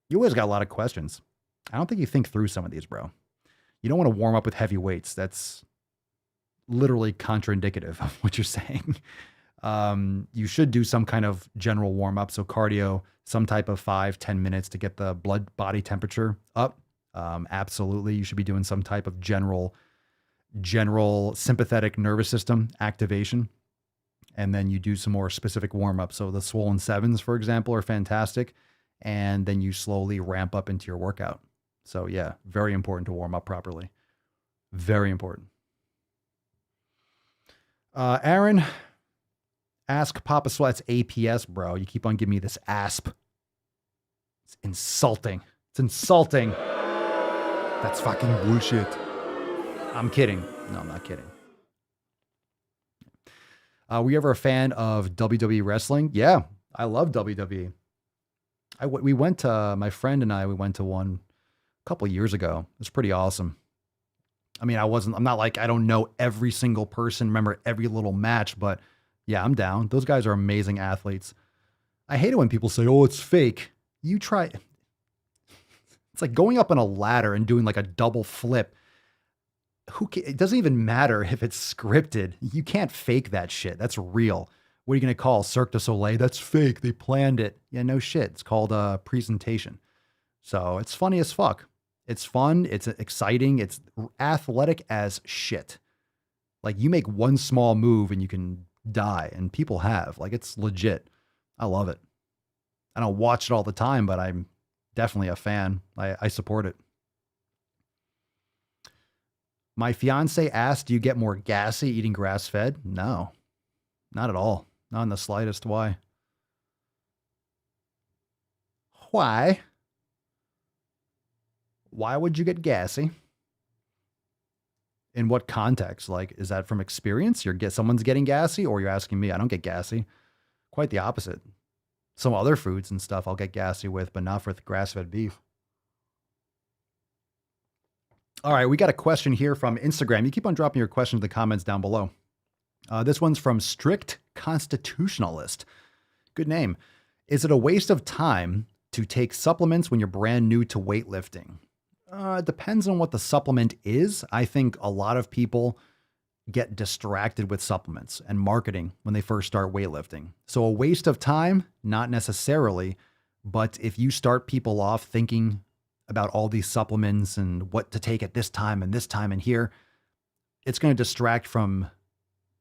You always got a lot of questions. I don't think you think through some of these, bro. You don't want to warm up with heavy weights. That's literally contraindicative of what you're saying. You should do some kind of general warm up. So cardio, some type of 5-10 minutes to get the blood body temperature up. Absolutely. You should be doing some type of general sympathetic nervous system activation. And then you do some more specific warm up. So the swollen sevens, for example, are fantastic. And then you slowly ramp up into your workout. So yeah, very important to warm up properly. Very important. Aaron, ask Papa Swole. That's APS, bro. You keep on giving me this ASP. It's insulting. That's fucking bullshit. I'm kidding. No, I'm not kidding. Were you ever a fan of WWE wrestling? Yeah, I love WWE. We went to, my friend and I, we went to one a couple years ago. It was pretty awesome. I mean, I'm not like, I don't know every single person, remember every little match, but yeah, I'm down. Those guys are amazing athletes. I hate it when people say, oh, it's fake. You try. It's like going up on a ladder and doing like a double flip. It doesn't even matter if it's scripted. You can't fake that shit. That's real. What are you going to call Cirque du Soleil? That's fake. They planned it. Yeah, no shit. It's called a presentation. So it's funny as fuck. It's fun. It's exciting. It's athletic as shit. Like you make one small move and you can die, and people have. Like it's legit. I love it. I don't watch it all the time, but I'm definitely a fan. I support it. My fiance asked, do you get more gassy eating grass-fed? No, not at all. Not in the slightest. Why? Why? Why would you get gassy? In what context? Like, is that from experience? Someone's getting gassy, or you're asking me? I don't get gassy. Quite the opposite. Some other foods and stuff I'll get gassy with, but not with grass-fed beef. All right, we got a question here from Instagram. You keep on dropping your questions in the comments down below. This one's from Strict Constitutionalist. Good name. Is it a waste of time to take supplements when you're brand new to weightlifting? It depends on what the supplement is. I think a lot of people get distracted with supplements and marketing when they first start weightlifting. So a waste of time, not necessarily, but if you start people off thinking about all these supplements and what to take at this time and here, it's going to distract from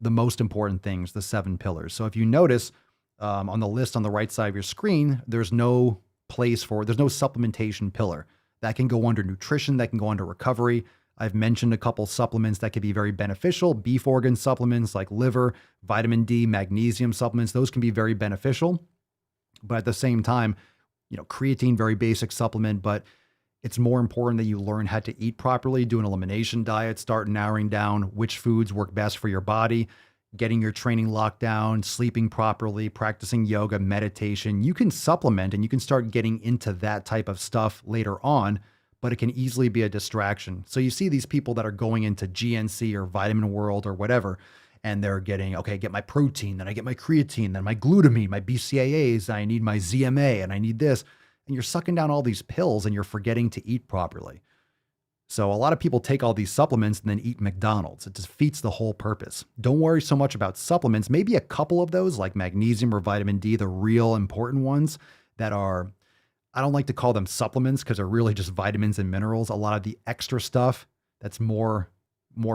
the most important things, the 7 pillars. So if you notice on the list on the right side of your screen, there's no supplementation pillar. That can go under nutrition, that can go under recovery. I've mentioned a couple supplements that could be very beneficial. Beef organ supplements like liver, vitamin D, magnesium supplements, those can be very beneficial. But at the same time, creatine, very basic supplement, but it's more important that you learn how to eat properly, do an elimination diet, start narrowing down which foods work best for your body, getting your training locked down, sleeping properly, practicing yoga, meditation. You can supplement and you can start getting into that type of stuff later on, but it can easily be a distraction. So you see these people that are going into GNC or Vitamin World or whatever, and they're getting, okay, I get my protein, then I get my creatine, then my glutamine, my BCAAs, I need my ZMA, and I need this. And you're sucking down all these pills and you're forgetting to eat properly. So a lot of people take all these supplements and then eat McDonald's. It defeats the whole purpose. Don't worry so much about supplements. Maybe a couple of those like magnesium or vitamin D, the real important ones that are, I don't like to call them supplements because they're really just vitamins and minerals. A lot of the extra stuff that's more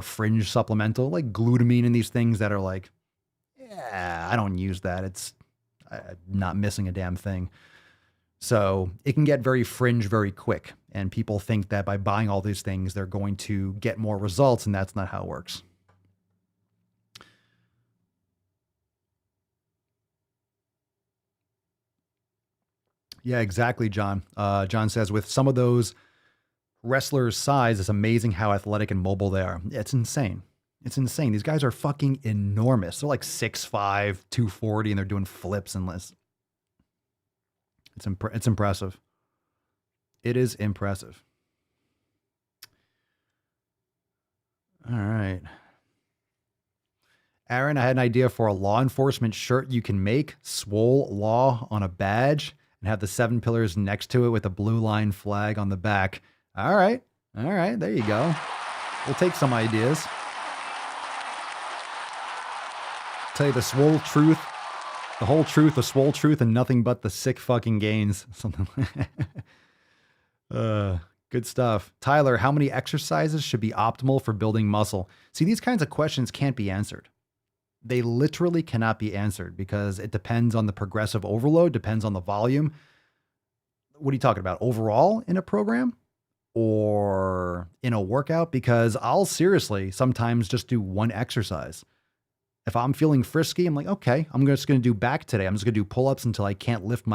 fringe supplemental, like glutamine and these things that are like, yeah, I don't use that. I'm not missing a damn thing. So it can get very fringe very quick. And people think that by buying all these things, they're going to get more results. And that's not how it works. Yeah, exactly, John. John says, with some of those wrestlers' size, it's amazing how athletic and mobile they are. It's insane. It's insane. These guys are fucking enormous. They're like 6'5", 240, and they're doing flips and this. It's impressive. It is impressive. All right. Aaron, I had an idea for a law enforcement shirt you can make. Swole Law on a badge and have the 7 pillars next to it with a blue line flag on the back. All right. All right. There you go. We'll take some ideas. Tell you the swole truth. The whole truth, the swole truth, and nothing but the sick fucking gains. Something like good stuff. Tyler, how many exercises should be optimal for building muscle? See, these kinds of questions can't be answered. They literally cannot be answered because it depends on the progressive overload, depends on the volume. What are you talking about? Overall in a program or in a workout? Because I'll seriously sometimes just do one exercise. If I'm feeling frisky, I'm like, okay, I'm just going to do back today. I'm just going to do pull-ups until I can't move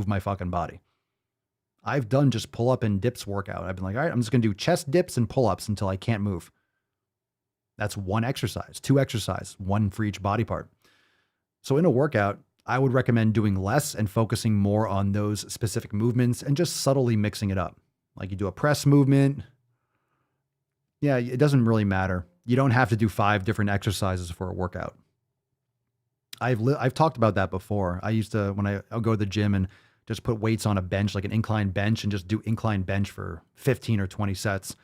my fucking body. I've done just pull-up and dips workout. I've been like, all right, I'm just going to do chest dips and pull-ups until I can't move. That's one exercise, 2 exercises, 1 for each body part. So in a workout, I would recommend doing less and focusing more on those specific movements and just subtly mixing it up. Like you do a press movement. Yeah, it doesn't really matter. You don't have to do 5 different exercises for a workout. I've talked about that before. I used to, when I'll go to the gym and just put weights on a bench, like an incline bench, and just do incline bench for 15 or 20 sets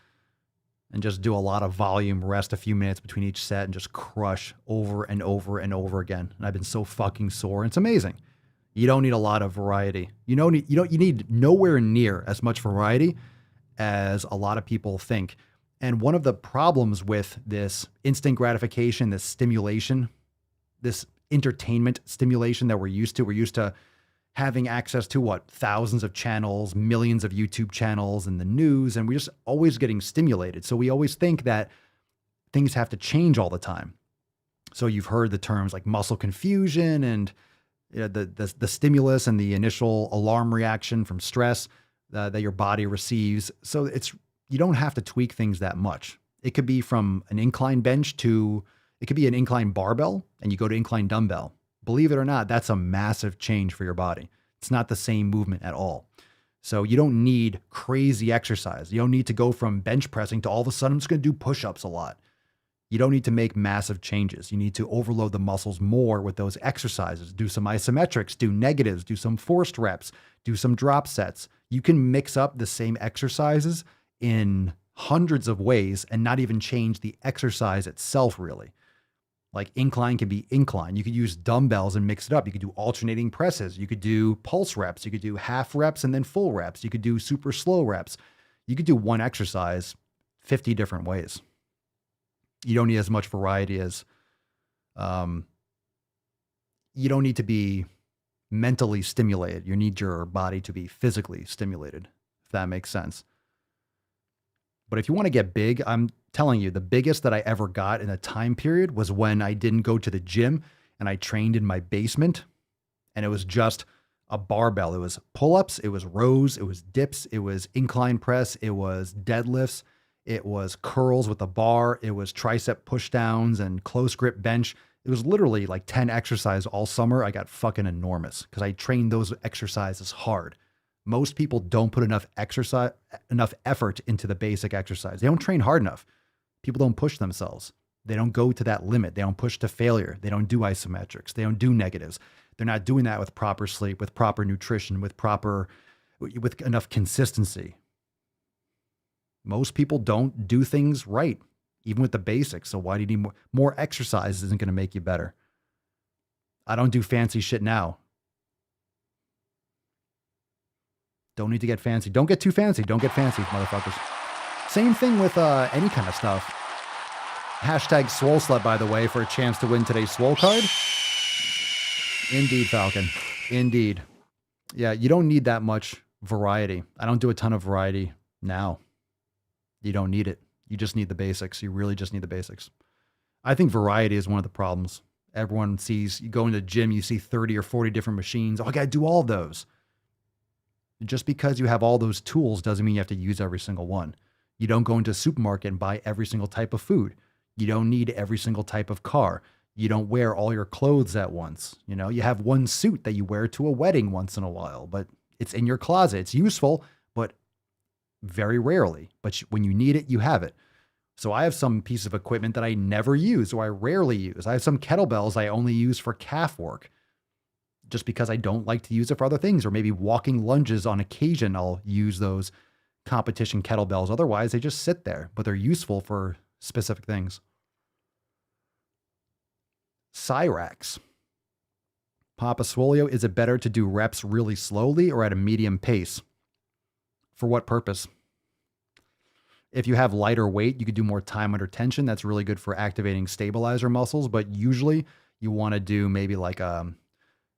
and just do a lot of volume, rest a few minutes between each set and just crush over and over and over again. And I've been so fucking sore. It's amazing. You don't need a lot of variety. You need nowhere near as much variety as a lot of people think. And one of the problems with this instant gratification, this stimulation, this entertainment stimulation that we're used to having access to what? Thousands of channels, millions of YouTube channels and the news. And we're just always getting stimulated. So we always think that things have to change all the time. So you've heard the terms like muscle confusion and the stimulus and the initial alarm reaction from stress that your body receives. So you don't have to tweak things that much. It could be from an incline bench it could be an incline barbell and you go to incline dumbbell. Believe it or not, that's a massive change for your body. It's not the same movement at all. So you don't need crazy exercise. You don't need to go from bench pressing to all of a sudden I'm just going to do push-ups a lot. You don't need to make massive changes. You need to overload the muscles more with those exercises. Do some isometrics, do negatives, do some forced reps, do some drop sets. You can mix up the same exercises in hundreds of ways and not even change the exercise itself really. Like incline can be incline. You could use dumbbells and mix it up. You could do alternating presses. You could do pulse reps. You could do half reps and then full reps. You could do super slow reps. You could do one exercise 50 different ways. You don't need as much variety as, you don't need to be mentally stimulated. You need your body to be physically stimulated, if that makes sense. But if you want to get big, I'm telling you, the biggest that I ever got in a time period was when I didn't go to the gym and I trained in my basement and it was just a barbell. It was pull-ups, it was rows, it was dips, it was incline press, it was deadlifts, it was curls with a bar, it was tricep pushdowns and close grip bench. It was literally like 10 exercises all summer. I got fucking enormous because I trained those exercises hard. Most people don't put enough effort into the basic exercise. They don't train hard enough. People don't push themselves. They don't go to that limit. They don't push to failure. They don't do isometrics. They don't do negatives. They're not doing that with proper sleep, with proper nutrition, with enough consistency. Most people don't do things right, even with the basics. So why do you need more exercise? Isn't going to make you better. I don't do fancy shit now. Don't need to get fancy. Don't get too fancy. Don't get fancy, motherfuckers. Same thing with any kind of stuff. Hashtag Swole Slut, by the way, for a chance to win today's Swole card. Indeed, Falcon. Indeed. Yeah, you don't need that much variety. I don't do a ton of variety now. You don't need it. You just need the basics. You really just need the basics. I think variety is one of the problems. Everyone sees, you go into the gym, you see 30 or 40 different machines. Oh, I got to do all of those. Just because you have all those tools doesn't mean you have to use every single one. You don't go into a supermarket and buy every single type of food. You don't need every single type of car. You don't wear all your clothes at once. You know, you have one suit that you wear to a wedding once in a while, but it's in your closet. It's useful, but very rarely. But when you need it, you have it. So I have some piece of equipment that I never use or I rarely use. I have some kettlebells I only use for calf work just because I don't like to use it for other things, or maybe walking lunges on occasion. I'll use those competition kettlebells. Otherwise, they just sit there, but they're useful for specific things. Cyrax. Papa Swolio, is it better to do reps really slowly or at a medium pace? For what purpose? If you have lighter weight, you could do more time under tension. That's really good for activating stabilizer muscles, but usually you want to do maybe like a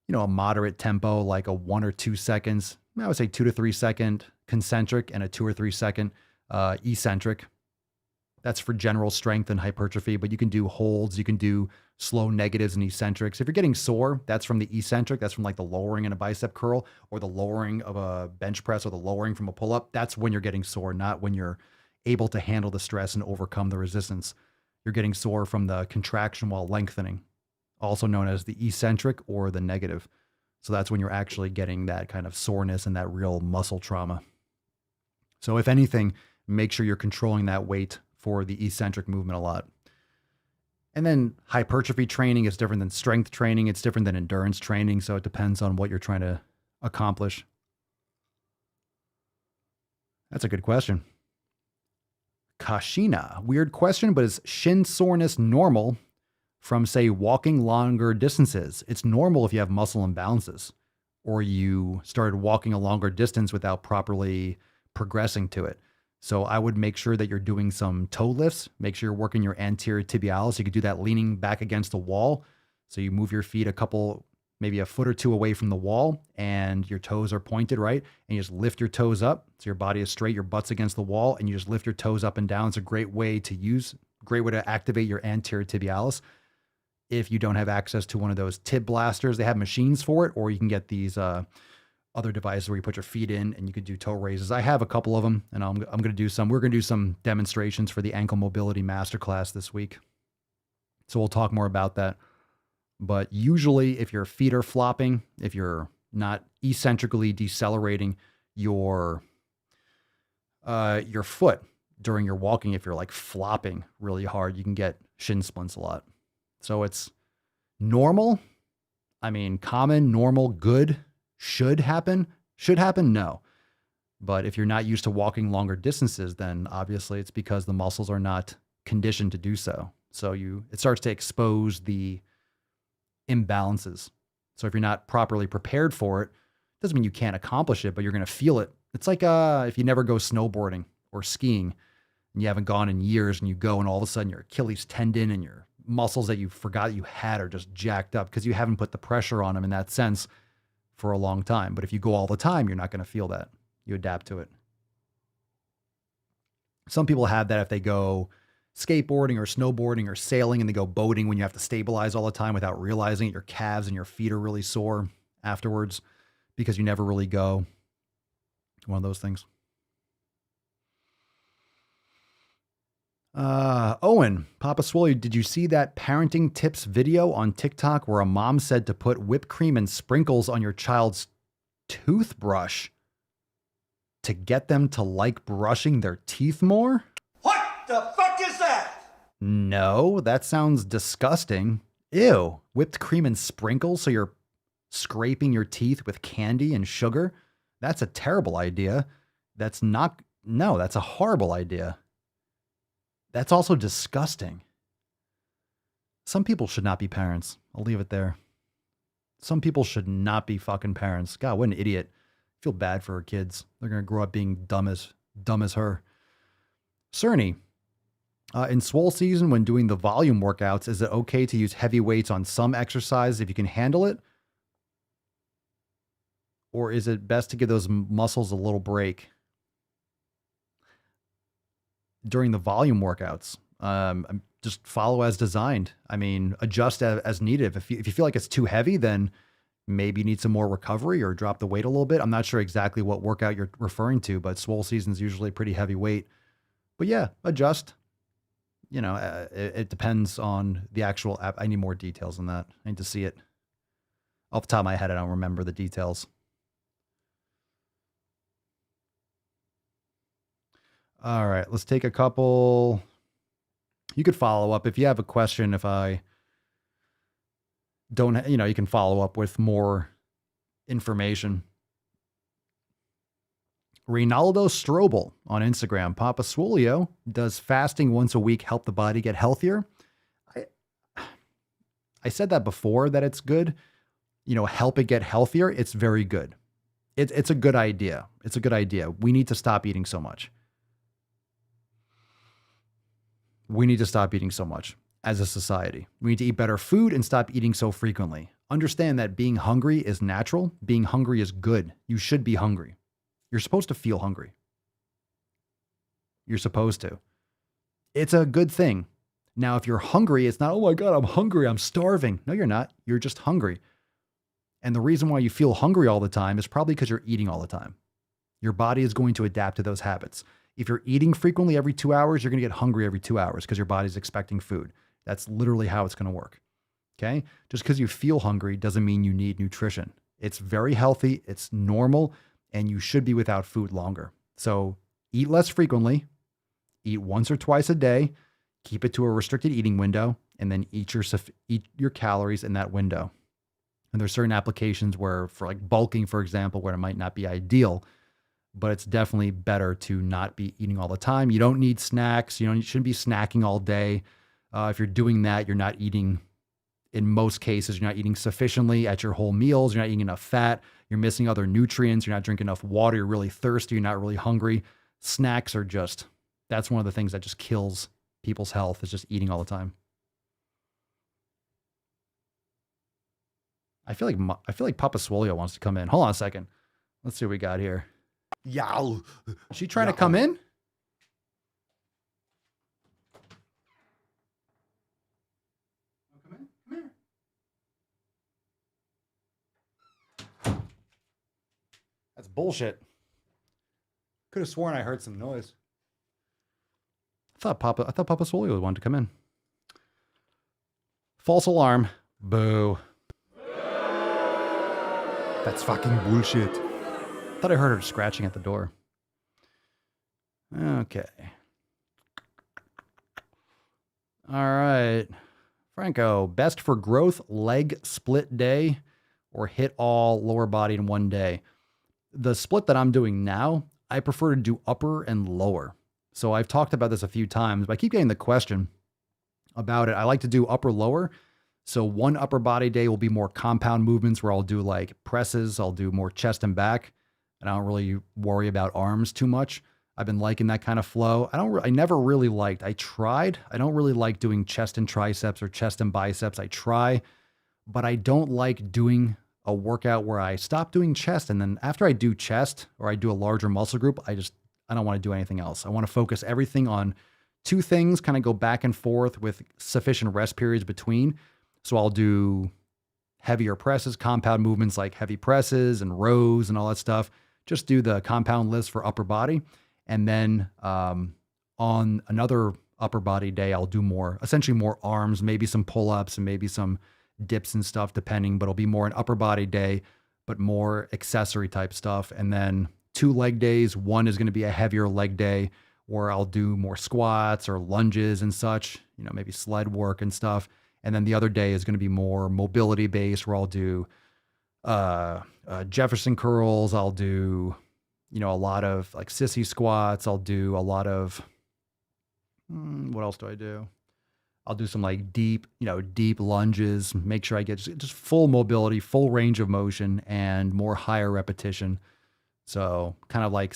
moderate tempo, like a 1 or 2 seconds. I would say 2 to 3 second concentric and a 2 or 3 second eccentric. That's for general strength and hypertrophy, but you can do holds, you can do slow negatives and eccentrics. If you're getting sore, that's from the eccentric, that's from like the lowering in a bicep curl or the lowering of a bench press or the lowering from a pull-up. That's when you're getting sore, not when you're able to handle the stress and overcome the resistance. You're getting sore from the contraction while lengthening, also known as the eccentric or the negative. So that's when you're actually getting that kind of soreness and that real muscle trauma. So if anything, make sure you're controlling that weight for the eccentric movement a lot. And then hypertrophy training is different than strength training. It's different than endurance training. So it depends on what you're trying to accomplish. That's a good question. Kashina, weird question, but is shin soreness normal from, say, walking longer distances? It's normal if you have muscle imbalances or you started walking a longer distance without properly progressing to it. So I would make sure that you're doing some toe lifts. Make sure you're working your anterior tibialis. You could do that leaning back against the wall. So you move your feet a couple maybe a foot or two away from the wall and your toes are pointed, right? And you just lift your toes up so your body is straight, your butt's against the wall, and you just lift your toes up and down. It's a great way to activate your anterior tibialis. If you don't have access to one of those tib blasters, they have machines for it, or you can get these other devices where you put your feet in and you could do toe raises. I have a couple of them, and I'm going to do some. We're going to do some demonstrations for the ankle mobility masterclass this week. So we'll talk more about that. But usually if your feet are flopping, if you're not eccentrically decelerating your foot during your walking, if you're like flopping really hard, you can get shin splints a lot. So it's normal. I mean, common, normal, good, should happen. Should happen? No. But if you're not used to walking longer distances, then obviously it's because the muscles are not conditioned to do so. So it starts to expose the imbalances. So if you're not properly prepared for it, doesn't mean you can't accomplish it, but you're going to feel it. It's like if you never go snowboarding or skiing and you haven't gone in years, and you go and all of a sudden your Achilles tendon and your muscles that you forgot you had are just jacked up because you haven't put the pressure on them in that sense for a long time. But if you go all the time, you're not going to feel that. You adapt to it. Some people have that if they go skateboarding or snowboarding or sailing and they go boating when you have to stabilize all the time without realizing it. Your calves and your feet are really sore afterwards because you never really go. One of those things. Owen, Papa Swole, did you see that parenting tips video on TikTok where a mom said to put whipped cream and sprinkles on your child's toothbrush to get them to like brushing their teeth more? What the fuck is that? No, that sounds disgusting. Ew, whipped cream and sprinkles so you're scraping your teeth with candy and sugar? That's a terrible idea. That's a horrible idea. That's also disgusting. Some people should not be parents. I'll leave it there. Some people should not be fucking parents. God, what an idiot. I feel bad for her kids. They're going to grow up being dumb as her. Cerny, in Swole season, when doing the volume workouts, is it okay to use heavy weights on some exercise if you can handle it? Or is it best to give those muscles a little break? During the volume workouts, just follow as designed. I mean, adjust as needed. If you feel like it's too heavy, then maybe you need some more recovery or drop the weight a little bit. I'm not sure exactly what workout you're referring to, but Swole season is usually pretty heavy weight. But yeah, adjust. You know, it depends on the actual app. I need more details on that. I need to see it. Off the top of my head, I don't remember the details. All right, let's take a couple. You could follow up if you have a question. If I don't, you can follow up with more information. Rinaldo Strobel on Instagram. Papa Swolio, does fasting once a week help the body get healthier? I said that before, that it's good. Help it get healthier. It's very good. It's a good idea. It's a good idea. We need to stop eating so much. We need to stop eating so much as a society. We need to eat better food and stop eating so frequently. Understand that being hungry is natural. Being hungry is good. You should be hungry. You're supposed to feel hungry. You're supposed to. It's a good thing. Now, if you're hungry, it's not, oh my God, I'm hungry, I'm starving. No, you're not. You're just hungry. And the reason why you feel hungry all the time is probably because you're eating all the time. Your body is going to adapt to those habits. If you're eating frequently every 2 hours, you're going to get hungry every 2 hours because your body's expecting food. That's literally how it's going to work. Okay? Just because you feel hungry doesn't mean you need nutrition. It's very healthy. It's normal. And you should be without food longer. So eat less frequently. Eat once or twice a day. Keep it to a restricted eating window. And then eat your calories in that window. And there's certain applications where, for like bulking, for example, where it might not be ideal, but it's definitely better to not be eating all the time. You don't need snacks. You shouldn't be snacking all day. If you're doing that, you're not eating, in most cases, you're not eating sufficiently at your whole meals. You're not eating enough fat. You're missing other nutrients. You're not drinking enough water. You're really thirsty. You're not really hungry. Snacks are that's one of the things that just kills people's health, is just eating all the time. I feel like Papa Swolio wants to come in. Hold on a second. Let's see what we got here. Yow. Is she trying to come in? That's bullshit. Could have sworn I heard some noise. I thought Papa Swolio wanted to come in. False alarm. Boo. That's fucking bullshit. I thought I heard her scratching at the door. Okay. All right. Franco, best for growth, leg split day, or hit all lower body in one day? The split that I'm doing now, I prefer to do upper and lower. So I've talked about this a few times, but I keep getting the question about it. I like to do upper lower. So one upper body day will be more compound movements where I'll do like presses. I'll do more chest and back. And I don't really worry about arms too much. I've been liking that kind of flow. I never really liked, I tried. I don't really like doing chest and triceps or chest and biceps. I try, but I don't like doing a workout where I stop doing chest. And then after I do chest or I do a larger muscle group, I don't want to do anything else. I want to focus everything on two things, kind of go back and forth with sufficient rest periods between. So I'll do heavier presses, compound movements like heavy presses and rows and all that stuff. Just do the compound lifts for upper body. And then on another upper body day, I'll do essentially more arms, maybe some pull-ups and maybe some dips and stuff depending, but it'll be more an upper body day, but more accessory type stuff. And then 2 leg days. One is going to be a heavier leg day where I'll do more squats or lunges and such, maybe sled work and stuff. And then the other day is going to be more mobility based where I'll do Jefferson curls. I'll do, a lot of like sissy squats. I'll do a lot of, what else do I do? I'll do some like deep lunges, make sure I get just full mobility, full range of motion and more higher repetition. So kind of like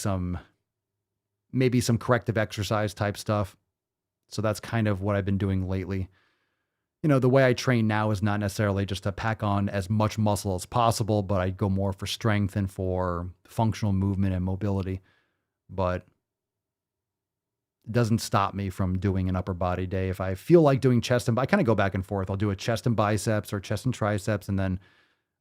maybe some corrective exercise type stuff. So that's kind of what I've been doing lately. The way I train now is not necessarily just to pack on as much muscle as possible, but I go more for strength and for functional movement and mobility. But it doesn't stop me from doing an upper body day. If I feel like doing chest I kind of go back and forth. I'll do a chest and biceps or chest and triceps, and then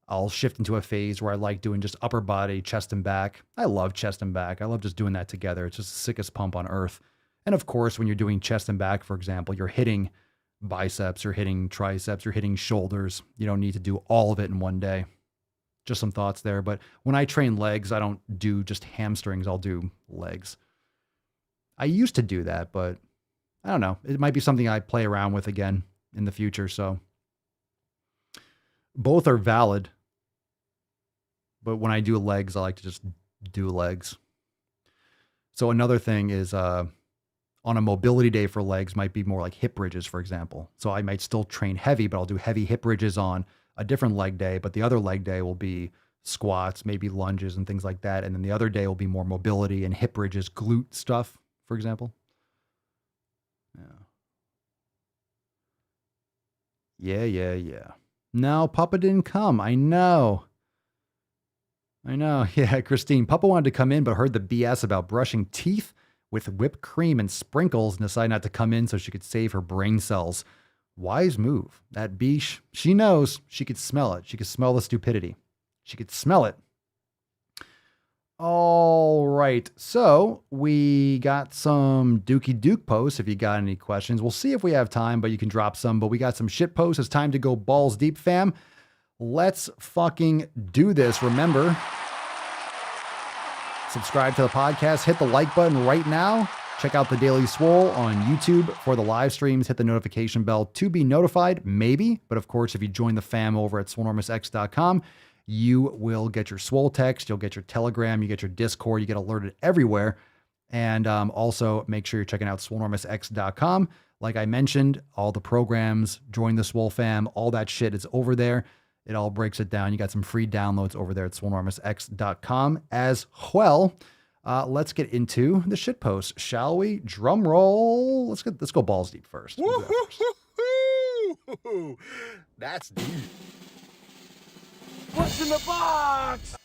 I'll shift into a phase where I like doing just upper body, chest and back. I love chest and back. I love just doing that together. It's just the sickest pump on earth. And of course, when you're doing chest and back, for example, you're hitting biceps, you're hitting triceps, you're hitting shoulders. You don't need to do all of it in one day. Just some thoughts there. But when I train legs, I don't do just hamstrings. I'll do legs. I used to do that, but I don't know. It might be something I play around with again in the future. So both are valid. But when I do legs, I like to just do legs. So another thing is on a mobility day for legs might be more like hip bridges, for example. So I might still train heavy, but I'll do heavy hip bridges on a different leg day. But the other leg day will be squats, maybe lunges and things like that. And then the other day will be more mobility and hip bridges, glute stuff, for example. Yeah. No, Papa didn't come. I know. Yeah, Christine. Papa wanted to come in, but heard the BS about brushing teeth with whipped cream and sprinkles and decided not to come in so she could save her brain cells. Wise move. That Biche, she knows. She could smell it. She could smell the stupidity. She could smell it. All right. So we got some Dookie Duke posts. If you got any questions, we'll see if we have time, but you can drop some. But we got some shit posts. It's time to go balls deep, fam. Let's fucking do this. Remember, subscribe to the podcast. Hit the like button right now. Check out the Daily Swole on YouTube for the live streams. Hit the notification bell to be notified, maybe. But of course, if you join the fam over at swolenormousx.com, you will get your Swole text. You'll get your Telegram. You get your Discord. You get alerted everywhere. And also make sure you're checking out swolenormousx.com. Like I mentioned, all the programs, join the Swole fam, all that shit is over there. It all breaks it down. You got some free downloads over there at swolenormousx.com as well. Let's get into the shit post, shall we? Drum roll. Let's go balls deep first. That's deep. What's in the box?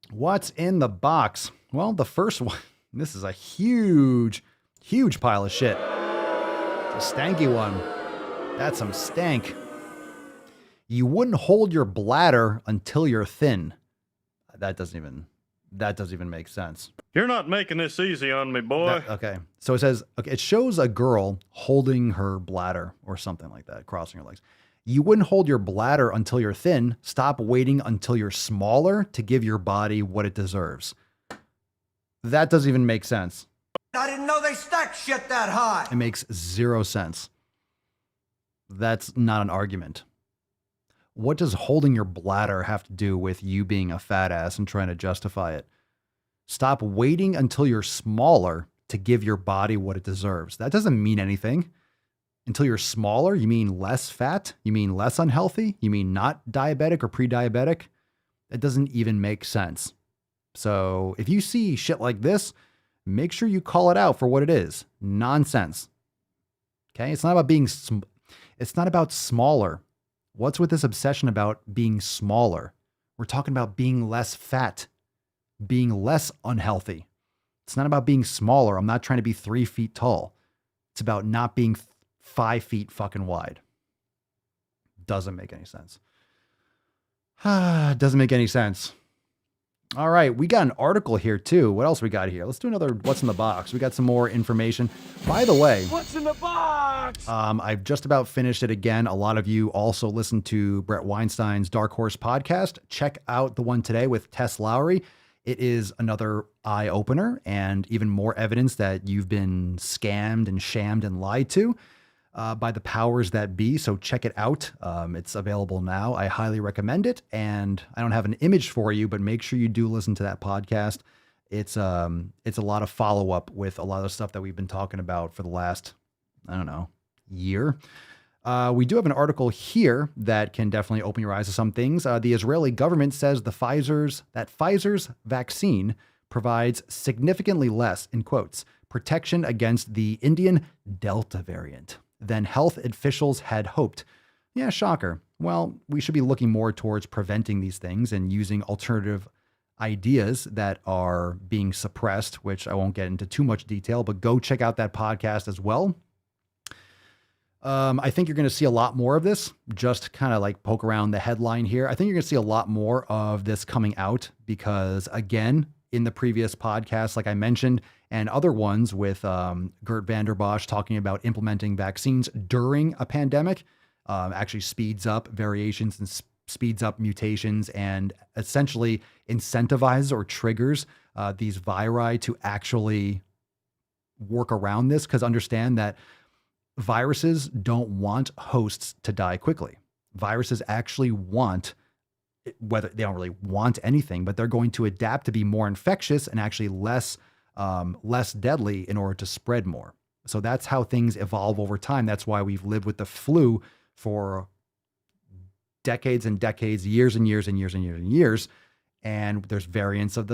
What's in the box? Well, the first one, this is a huge pile of shit. It's a stanky one. That's some stank. You wouldn't hold your bladder until you're thin. That doesn't even make sense. You're not making this easy on me, boy. Okay. So it says, okay, it shows a girl holding her bladder or something like that, crossing her legs. You wouldn't hold your bladder until you're thin. Stop waiting until you're smaller to give your body what it deserves. That doesn't even make sense. I didn't know they stacked shit that high. It makes zero sense. That's not an argument. What does holding your bladder have to do with you being a fat ass and trying to justify it? Stop waiting until you're smaller to give your body what it deserves. That doesn't mean anything. Until you're smaller, you mean less fat? You mean less unhealthy? You mean not diabetic or pre-diabetic? It doesn't even make sense. So if you see shit like this, make sure you call it out for what it is. Nonsense. Okay? It's not about smaller. What's with this obsession about being smaller? We're talking about being less fat, being less unhealthy. It's not about being smaller. I'm not trying to be 3 feet tall. It's about not being 5 feet fucking wide. Doesn't make any sense. Doesn't make any sense. All right, we got an article here too. What else we got here? Let's do another What's in the Box. We got some more information. By the way, What's in the box? I've just about finished it again. A lot of you also listen to Brett Weinstein's Dark Horse podcast. Check out the one today with Tess Lowry. It is another eye-opener and even more evidence that you've been scammed and shammed and lied to by the powers that be. So check it out. It's available now. I highly recommend it. And I don't have an image for you, but make sure you do listen to that podcast. It's a lot of follow-up with a lot of stuff that we've been talking about for the last, year. We do have an article here that can definitely open your eyes to some things. The Israeli government says that Pfizer's vaccine provides significantly less, in quotes, protection against the Indian Delta variant than health officials had hoped. Yeah, shocker. Well, we should be looking more towards preventing these things and using alternative ideas that are being suppressed, which I won't get into too much detail, but go check out that podcast as well. I think you're going to see a lot more of this. Just kind of like poke around the headline here. I think you're going to see a lot more of this coming out because, again, in the previous podcast, like I mentioned, and other ones with Gert Vanderbosch talking about implementing vaccines during a pandemic, actually speeds up variations and speeds up mutations and essentially incentivizes or triggers these viri to actually work around this, because understand that viruses don't want hosts to die quickly. Viruses actually want, whether they don't really want anything, but they're going to adapt to be more infectious and actually less deadly in order to spread more. So that's how things evolve over time. That's why we've lived with the flu for decades and decades, years and years and years and years and years. And there's variants of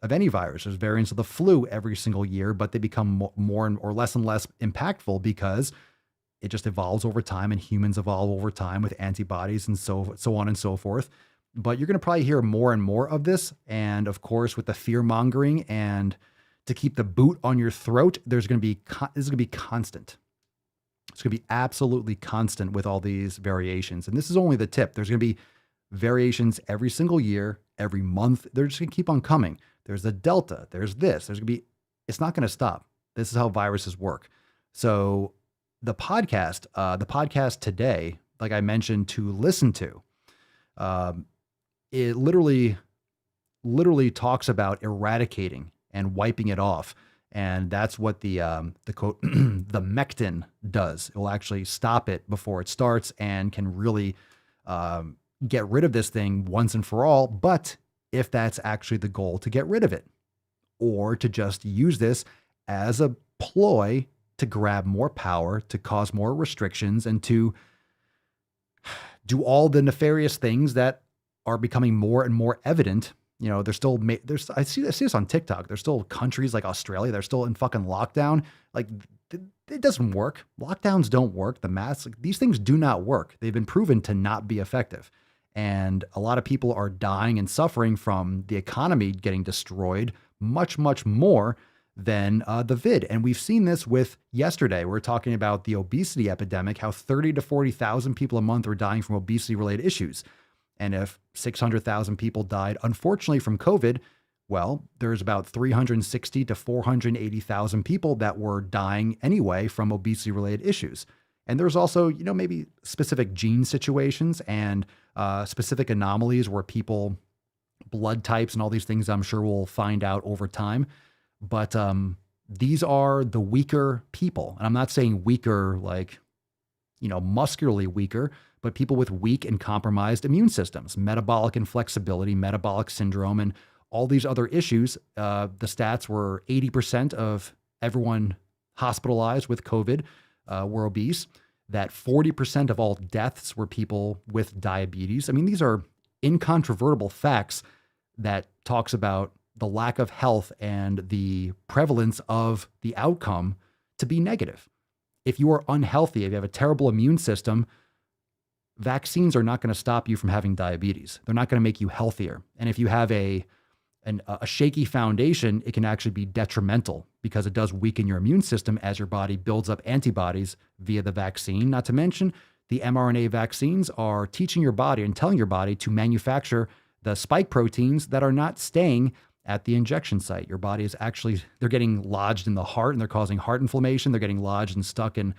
any virus. There's variants of the flu every single year, but they become more or less and less impactful because it just evolves over time, and humans evolve over time with antibodies and so on and so forth. But you're going to probably hear more and more of this. And of course, with the fear mongering and to keep the boot on your throat, this is going to be constant. It's going to be absolutely constant with all these variations. And this is only the tip. There's going to be variations every single year, every month. They're just going to keep on coming. There's the Delta. There's this. It's not going to stop. This is how viruses work. So the podcast today, like I mentioned, to listen to, it literally talks about eradicating and wiping it off. And that's what the quote, the mectin does. It will actually stop it before it starts and can really get rid of this thing once and for all. But if that's actually the goal, to get rid of it, or to just use this as a ploy to grab more power, to cause more restrictions, and to do all the nefarious things that are becoming more and more evident. You know, I see this on TikTok. There's still countries like Australia. They're still in fucking lockdown. Like, it doesn't work. Lockdowns don't work. The masks, these things do not work. They've been proven to not be effective. And a lot of people are dying and suffering from the economy getting destroyed much, much more than the vid. And we've seen this with yesterday. We're talking about the obesity epidemic, how 30 to 40,000 people a month are dying from obesity related issues. And if 600,000 people died, unfortunately, from COVID, well, there's about 360 to 480,000 people that were dying anyway from obesity related issues. And there's also, maybe specific gene situations and specific anomalies where people, blood types and all these things, I'm sure we'll find out over time. But these are the weaker people. And I'm not saying weaker like, muscularly weaker, but people with weak and compromised immune systems, metabolic inflexibility, metabolic syndrome, and all these other issues. The stats were 80% of everyone hospitalized with COVID were obese, that 40% of all deaths were people with diabetes. I mean, these are incontrovertible facts that talks about the lack of health and the prevalence of the outcome to be negative. If you are unhealthy, if you have a terrible immune system, vaccines are not going to stop you from having diabetes. They're not going to make you healthier. And if you have a shaky foundation, it can actually be detrimental because it does weaken your immune system as your body builds up antibodies via the vaccine. Not to mention, the mRNA vaccines are teaching your body and telling your body to manufacture the spike proteins that are not staying at the injection site. Your body is actually, they're getting lodged in the heart and they're causing heart inflammation. They're getting lodged and stuck in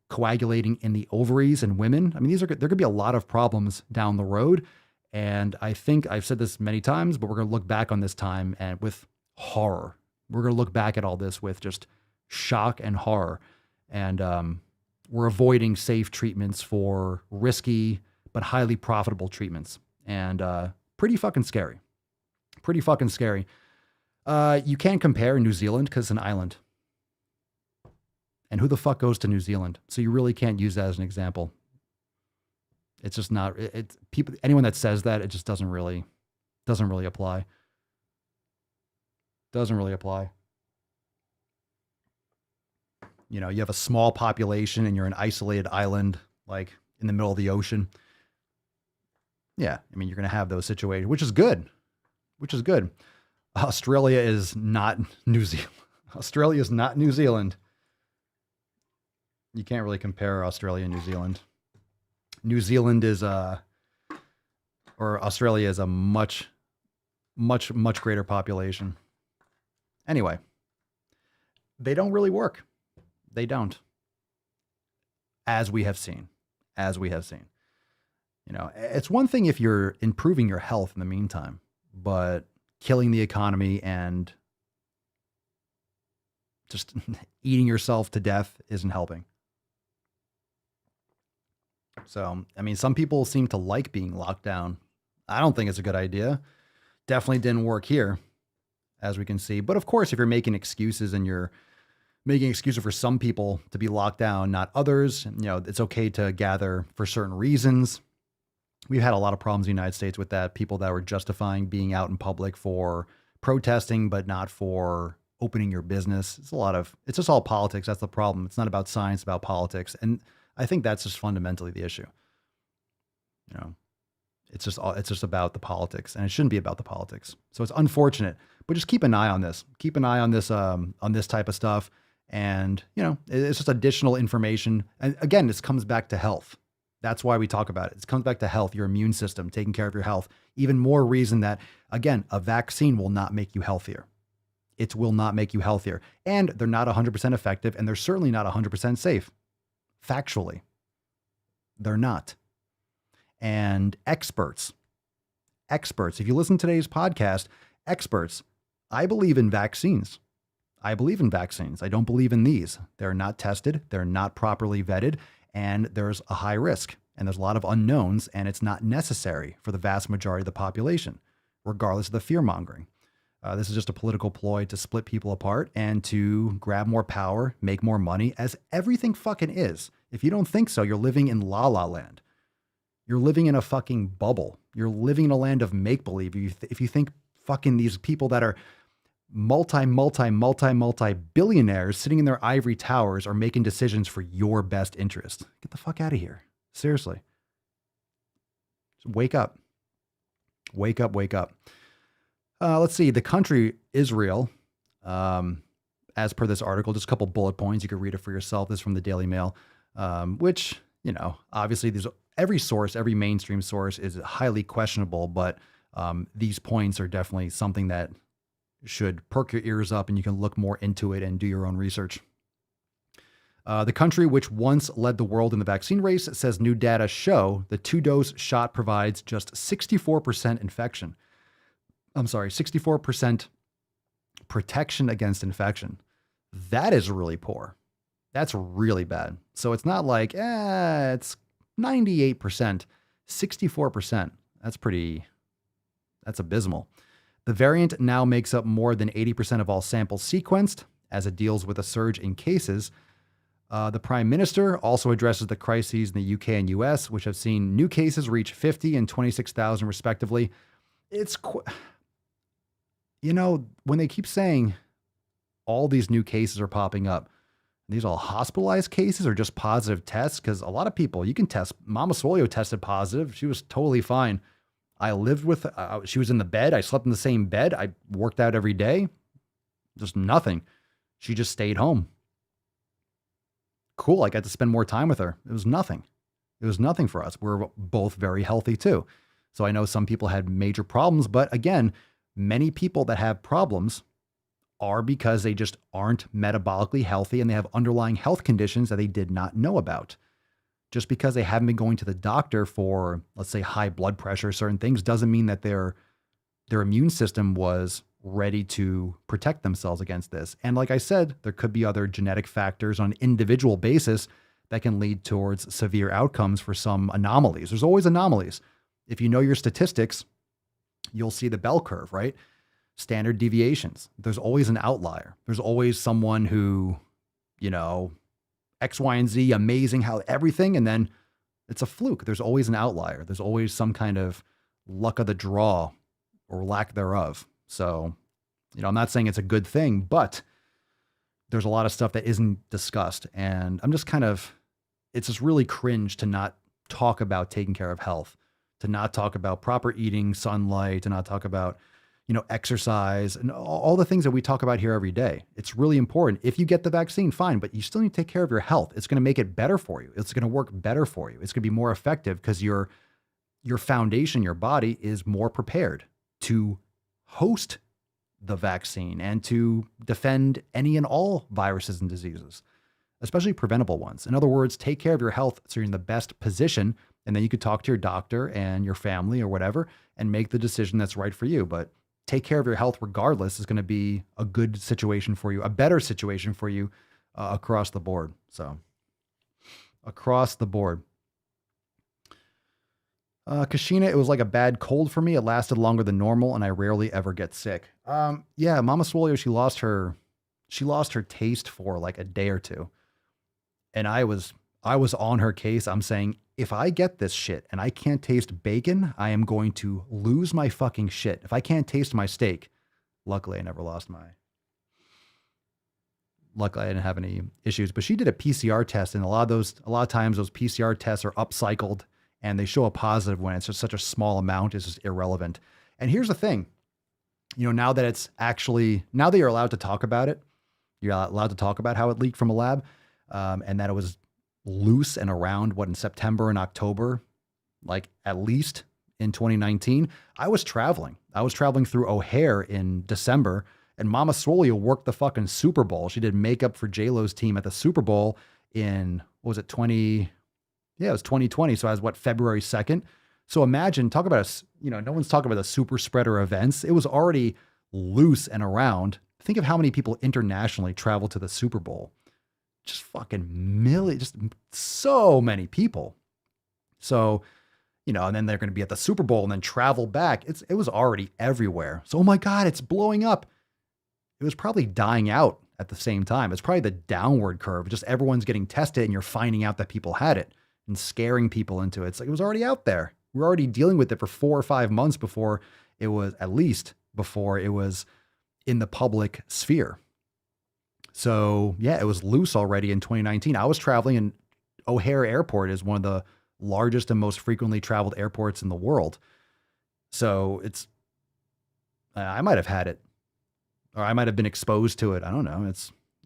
coagulating in the ovaries in women. I mean, there could be a lot of problems down the road. And I think I've said this many times, but we're going to look back on this time and with horror. We're going to look back at all this with just shock and horror. And we're avoiding safe treatments for risky but highly profitable treatments. And pretty fucking scary. Pretty fucking scary. You can't compare New Zealand because it's an island. And who the fuck goes to New Zealand? So you really can't use that as an example. It's just not, it's people, anyone that says that, it just doesn't really apply. Doesn't really apply. You have a small population and you're an isolated island, like in the middle of the ocean. Yeah. I mean, you're going to have those situations, which is good. Australia is not New Zealand. Australia is not New Zealand. You can't really compare Australia and New Zealand. New Zealand is Australia is a much, much, much greater population. Anyway, they don't really work. They don't. As we have seen. It's one thing if you're improving your health in the meantime, but killing the economy and just eating yourself to death isn't helping. So, I mean, some people seem to like being locked down. I don't think it's a good idea. Definitely didn't work here, as we can see. But of course, if you're making excuses and you're making excuses for some people to be locked down, not others, it's okay to gather for certain reasons. We've had a lot of problems in the United States with that. People that were justifying being out in public for protesting, but not for opening your business. It's just all politics. That's the problem. It's not about science, it's about politics. And I think that's just fundamentally the issue. It's just about the politics, and it shouldn't be about the politics. So it's unfortunate, but just keep an eye on this. Keep an eye on this type of stuff. And, it's just additional information. And again, this comes back to health. That's why we talk about it. It comes back to health, your immune system, taking care of your health. Even more reason that, again, a vaccine will not make you healthier. It will not make you healthier. And they're not 100% effective, and they're certainly not 100% safe. Factually, they're not. And experts, if you listen to today's podcast, experts, I believe in vaccines. I don't believe in these. They're not tested. They're not properly vetted. And there's a high risk. And there's a lot of unknowns. And it's not necessary for the vast majority of the population, regardless of the fear mongering. This is just a political ploy to split people apart and to grab more power, make more money, as everything fucking is. If you don't think so, you're living in la la land. You're living in a fucking bubble. You're living in a land of make-believe. If you think fucking these people that are multi-billionaires sitting in their ivory towers are making decisions for your best interest. Get the fuck out of here. Seriously. Wake up. Wake up, wake up. Let's see. The country, Israel, as per this article, just a couple bullet points. You can read it for yourself. This is from the Daily Mail, which, obviously every source, every mainstream source is highly questionable, but these points are definitely something that should perk your ears up and you can look more into it and do your own research. The country which once led the world in the vaccine race says new data show the 2-dose shot provides just 64% 64% protection against infection. That is really poor. That's really bad. So it's not like, it's 98%, 64%. That's abysmal. The variant now makes up more than 80% of all samples sequenced as it deals with a surge in cases. The Prime Minister also addresses the crises in the UK and US, which have seen new cases reach 50 and 26,000 respectively. When they keep saying all these new cases are popping up, these all hospitalized cases or just positive tests? Because a lot of people, you can test. Mama Swole tested positive. She was totally fine. I lived with her. She was in the bed. I slept in the same bed. I worked out every day. Just nothing. She just stayed home. Cool. I got to spend more time with her. It was nothing. It was nothing for us. We're both very healthy too. So I know some people had major problems, but again, many people that have problems are because they just aren't metabolically healthy and they have underlying health conditions that they did not know about. Just because they haven't been going to the doctor for, let's say, high blood pressure, certain things, doesn't mean that their immune system was ready to protect themselves against this. And like I said, there could be other genetic factors on an individual basis that can lead towards severe outcomes for some anomalies. There's always anomalies. If you know your statistics, you'll see the bell curve, right? Standard deviations. There's always an outlier. There's always someone who, X, Y, and Z, amazing, how everything, and then it's a fluke. There's always an outlier. There's always some kind of luck of the draw or lack thereof. So, I'm not saying it's a good thing, but there's a lot of stuff that isn't discussed. And I'm just it's just really cringe to not talk about taking care of health, to not talk about proper eating, sunlight, to not talk about exercise and all the things that we talk about here every day. It's really important. If you get the vaccine, fine, but you still need to take care of your health. It's going to make it better for you. It's going to work better for you. It's going to be more effective because your foundation, your body is more prepared to host the vaccine and to defend any and all viruses and diseases, especially preventable ones. In other words, take care of your health so you're in the best position, and then you could talk to your doctor and your family or whatever and make the decision that's right for you. But take care of your health regardless is going to be a good situation for you, a better situation for you across the board. So across the board. Kashina, it was like a bad cold for me. It lasted longer than normal and I rarely ever get sick. Yeah, Mama Swole, she lost her taste for like a day or two. And I was on her case. I'm saying, if I get this shit and I can't taste bacon, I am going to lose my fucking shit. If I can't taste my steak, luckily I didn't have any issues, but she did a PCR test, and a lot of times those PCR tests are upcycled and they show a positive when it's just such a small amount, it's just irrelevant. And here's the thing, now that you're allowed to talk about it, you're allowed to talk about how it leaked from a lab, and that it was loose and around in September and October, like at least in 2019, I was traveling through O'Hare in December, and Mama Swole worked the fucking Super Bowl. She did makeup for J-Lo's team at the Super Bowl in, what was it? 2020. So I was February 2nd. So imagine, talk about no one's talking about the super spreader events. It was already loose and around. Think of how many people internationally travel to the Super Bowl. Just fucking millions, just so many people. So, and then they're going to be at the Super Bowl and then travel back. It was already everywhere. So, oh my God, it's blowing up. It was probably dying out at the same time. It's probably the downward curve. Just everyone's getting tested and you're finding out that people had it and scaring people into it. It's like, it was already out there. We're already dealing with it for 4 or 5 months before it was in the public sphere. So yeah, it was loose already in 2019. I was traveling, and O'Hare Airport is one of the largest and most frequently traveled airports in the world. So I might have had it, or I might have been exposed to it. I don't know.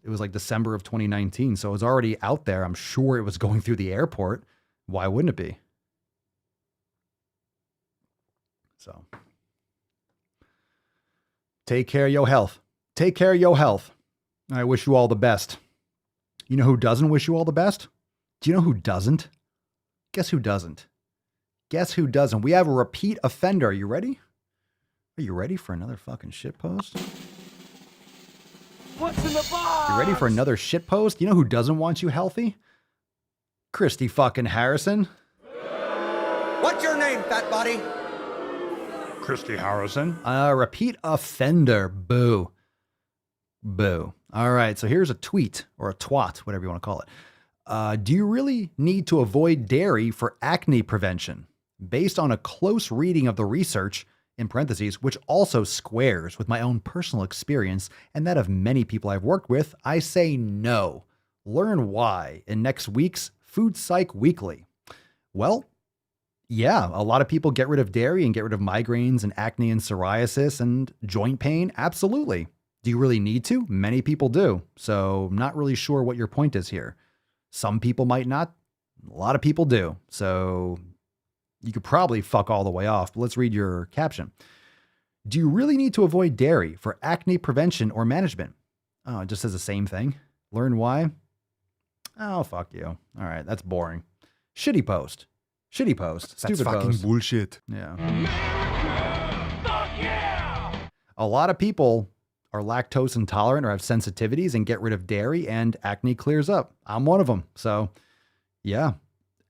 It was like December of 2019. So it was already out there. I'm sure it was going through the airport. Why wouldn't it be? So take care of your health. Take care of your health. I wish you all the best. You know who doesn't wish you all the best? Do you know who doesn't? Guess who doesn't? Guess who doesn't? We have a repeat offender. Are you ready? Are you ready for another fucking shitpost? What's in the box? You ready for another shitpost? You know who doesn't want you healthy? Christy fucking Harrison. What's your name, fat body? Christy Harrison. Repeat offender. Boo. Boo. All right, so here's a tweet, or a twat, whatever you want to call it. Do you really need to avoid dairy for acne prevention? Based on a close reading of the research, in parentheses, which also squares with my own personal experience and that of many people I've worked with, I say no. Learn why in next week's Food Psych Weekly. Well, yeah, a lot of people get rid of dairy and get rid of migraines and acne and psoriasis and joint pain. Absolutely. Do you really need to? Many people do. So I'm not really sure what your point is here. Some people might not. A lot of people do. So you could probably fuck all the way off. But let's read your caption. Do you really need to avoid dairy for acne prevention or management? Oh, it just says the same thing. Learn why? Oh, fuck you. All right, that's boring. Shitty post. Shitty post. Stupid That's fucking post. bullshit. Yeah. America! Fuck yeah! A lot of people are lactose intolerant or have sensitivities and get rid of dairy and acne clears up. I'm one of them. So yeah,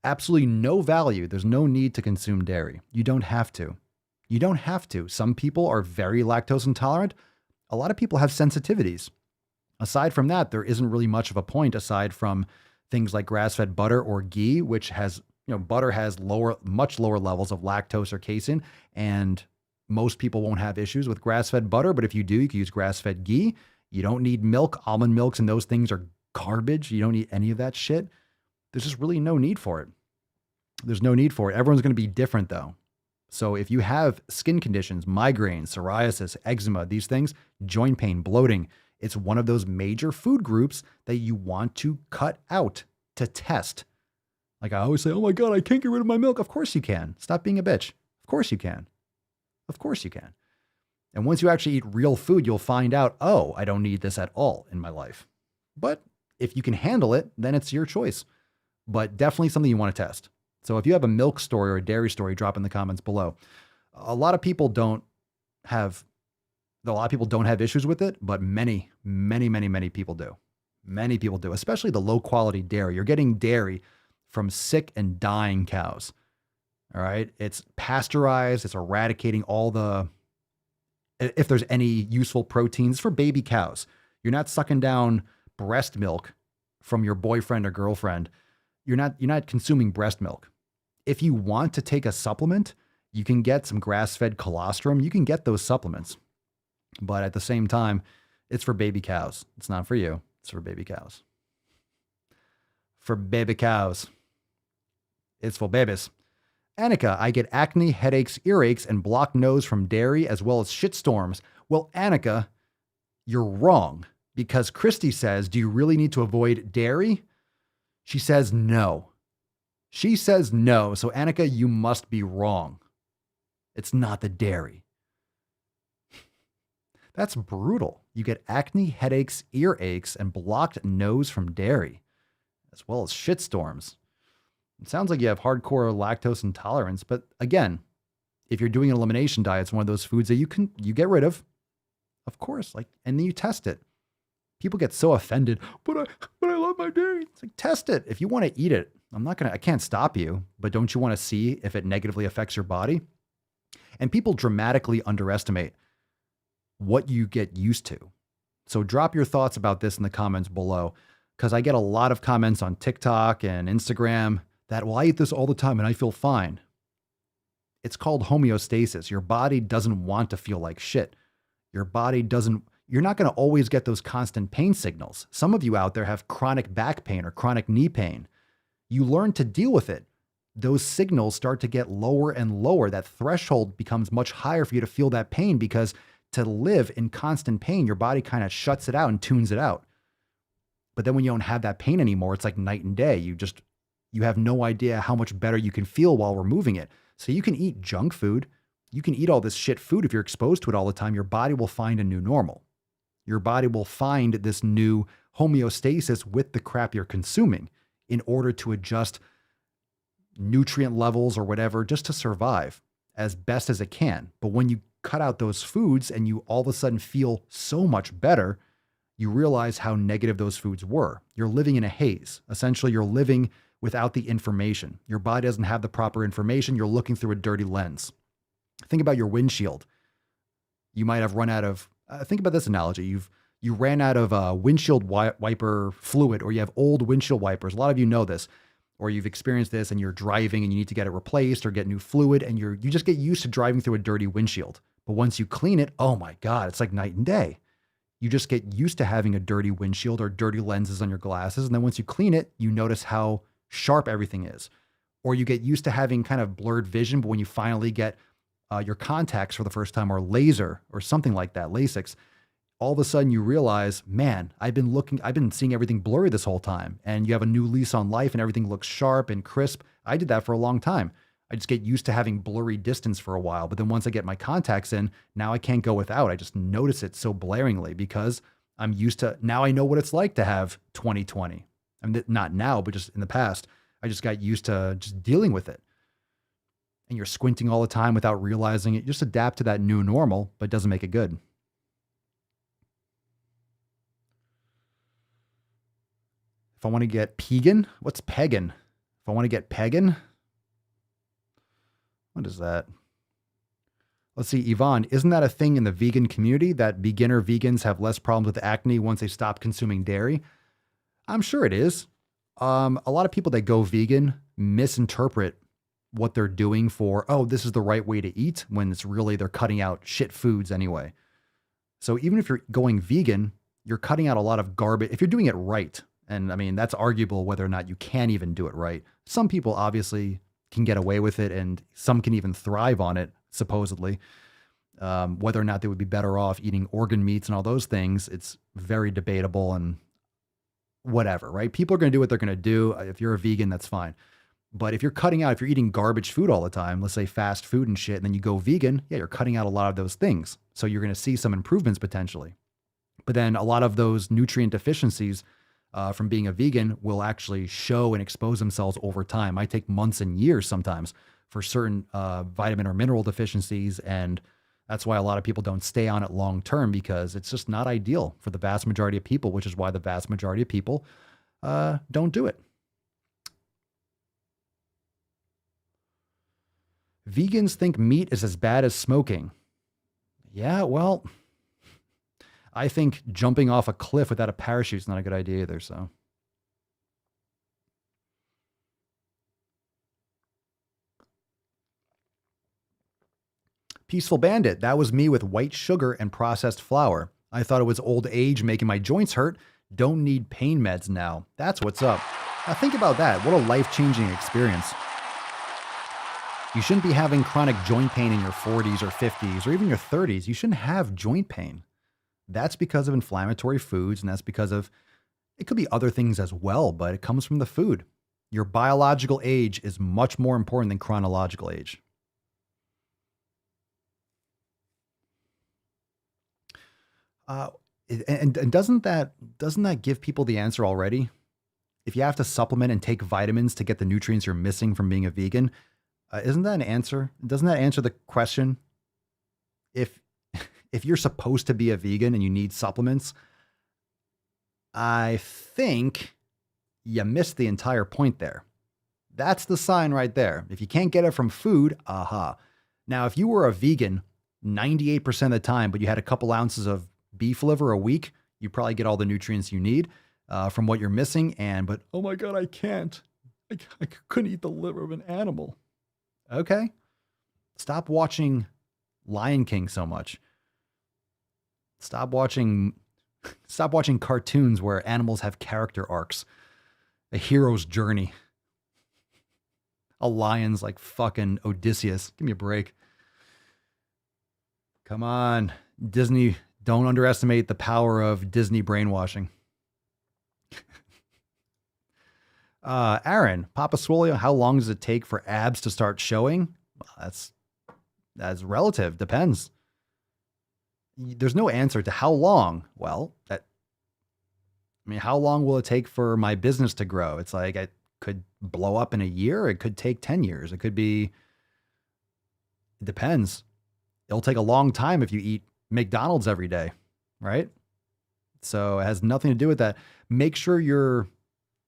absolutely no value. There's no need to consume dairy. You don't have to. You don't have to. Some people are very lactose intolerant. A lot of people have sensitivities. Aside from that, there isn't really much of a point aside from things like grass-fed butter or ghee, which has, butter has much lower levels of lactose or casein, and most people won't have issues with grass-fed butter, but if you do, you can use grass-fed ghee. You don't need milk. Almond milks and those things are garbage. You don't need any of that shit. There's just really no need for it. There's no need for it. Everyone's going to be different though. So if you have skin conditions, migraines, psoriasis, eczema, these things, joint pain, bloating, it's one of those major food groups that you want to cut out to test. Like I always say, oh my God, I can't get rid of my milk. Of course you can. Stop being a bitch. Of course you can. Of course you can. And once you actually eat real food, you'll find out, oh, I don't need this at all in my life. But if you can handle it, then it's your choice. But definitely something you want to test. So if you have a milk story or a dairy story, drop in the comments below. A lot of people don't have issues with it, but many people do. Many people do, especially the low quality dairy. You're getting dairy from sick and dying cows. All right. It's pasteurized. It's eradicating if there's any useful proteins for baby cows. You're not sucking down breast milk from your boyfriend or girlfriend. You're not consuming breast milk. If you want to take a supplement, you can get some grass-fed colostrum. You can get those supplements. But at the same time, it's for baby cows. It's not for you. It's for baby cows. For baby cows. It's for babies. Annika, I get acne, headaches, earaches, and blocked nose from dairy as well as shitstorms. Well, Annika, you're wrong because Christy says, do you really need to avoid dairy? She says no. She says no. So Annika, you must be wrong. It's not the dairy. That's brutal. You get acne, headaches, earaches, and blocked nose from dairy, as well as shitstorms. It sounds like you have hardcore lactose intolerance, but again, if you're doing an elimination diet, it's one of those foods that you get rid of course, and then you test it. People get so offended, but I love my dairy. It's like, test it. If you want to eat it, I can't stop you, but don't you want to see if it negatively affects your body? And people dramatically underestimate what you get used to. So drop your thoughts about this in the comments below, because I get a lot of comments on TikTok and Instagram that, well, I eat this all the time and I feel fine. It's called homeostasis. Your body doesn't want to feel like shit. You're not going to always get those constant pain signals. Some of you out there have chronic back pain or chronic knee pain. You learn to deal with it. those signals start to get lower and lower. That threshold becomes much higher for you to feel that pain, because to live in constant pain, your body kind of shuts it out and tunes it out. But then when you don't have that pain anymore, it's like night and day. You have no idea how much better you can feel while removing it. So you can eat junk food. You can eat all this shit food. If you're exposed to it all the time, your body will find a new normal. Your body will find this new homeostasis with the crap you're consuming in order to adjust nutrient levels or whatever, just to survive as best as it can. But when you cut out those foods and you all of a sudden feel so much better, you realize how negative those foods were. You're living in a haze. Essentially, you're living without the information. Your body doesn't have the proper information. You're looking through a dirty lens. Think about your windshield. You might have run out of, think about this analogy. You ran out of windshield wiper fluid, or you have old windshield wipers. A lot of you know this, or you've experienced this, and you're driving and you need to get it replaced or get new fluid, and you just get used to driving through a dirty windshield. But once you clean it, oh my God, it's like night and day. You just get used to having a dirty windshield or dirty lenses on your glasses. And then once you clean it, you notice how sharp everything is. Or you get used to having kind of blurred vision, but when you finally get your contacts for the first time, or laser or something like that, LASIX, all of a sudden you realize, man, I've been seeing everything blurry this whole time. And you have a new lease on life and everything looks sharp and crisp. I did that for a long time. I just get used to having blurry distance for a while. But then once I get my contacts in, now I can't go without. I just notice it so blaringly because I'm used to, now I know what it's like to have 20/20. I mean, not now, but just in the past, I just got used to just dealing with it. And you're squinting all the time without realizing it. You just adapt to that new normal, but it doesn't make it good. If I want to get pegan, what's pagan? If I want to get pagan, what is that? Let's see, Yvonne, isn't that a thing in the vegan community that beginner vegans have less problems with acne once they stop consuming dairy? I'm sure it is. A lot of people that go vegan misinterpret what they're doing for, oh, this is the right way to eat, when it's really they're cutting out shit foods anyway. So even if you're going vegan, you're cutting out a lot of garbage. If you're doing it right, and I mean, that's arguable whether or not you can even do it right. Some people obviously can get away with it, and some can even thrive on it, supposedly. Whether or not they would be better off eating organ meats and all those things, it's very debatable and whatever, right? People are going to do what they're going to do. If you're a vegan, that's fine. But if you're cutting out, if you're eating garbage food all the time, let's say fast food and shit, and then you go vegan, yeah, you're cutting out a lot of those things. So you're going to see some improvements potentially. But then a lot of those nutrient deficiencies from being a vegan will actually show and expose themselves over time. Might take months and years sometimes for certain vitamin or mineral deficiencies. And that's why a lot of people don't stay on it long term, because it's just not ideal for the vast majority of people, which is why the vast majority of people don't do it. Vegans think meat is as bad as smoking. Yeah, well, I think jumping off a cliff without a parachute is not a good idea either, so. Peaceful Bandit, that was me with white sugar and processed flour. I thought it was old age making my joints hurt. Don't need pain meds now. That's what's up. Now think about that. What a life-changing experience. You shouldn't be having chronic joint pain in your 40s or 50s or even your 30s. You shouldn't have joint pain. That's because of inflammatory foods, and that's because of, it could be other things as well, but it comes from the food. Your biological age is much more important than chronological age. And doesn't that give people the answer already? If you have to supplement and take vitamins to get the nutrients you're missing from being a vegan, isn't that an answer? Doesn't that answer the question? If you're supposed to be a vegan and you need supplements, I think you missed the entire point there. That's the sign right there. If you can't get it from food, aha. Now, if you were a vegan 98% of the time, but you had a couple ounces of beef liver a week, you probably get all the nutrients you need from what you're missing. But oh my God, I can't. I couldn't eat the liver of an animal. Okay. Stop watching Lion King so much. Stop watching cartoons where animals have character arcs, a hero's journey. a lion's like fucking Odysseus. Give me a break. Come on. Disney, don't underestimate the power of Disney brainwashing. Aaron, Papa Swole, how long does it take for abs to start showing? Well, that's relative. Depends. There's no answer to how long. Well, how long will it take for my business to grow? It's like it could blow up in a year. It could take 10 years. It depends. It'll take a long time if you eat McDonald's every day, right? So it has nothing to do with that. Make sure you're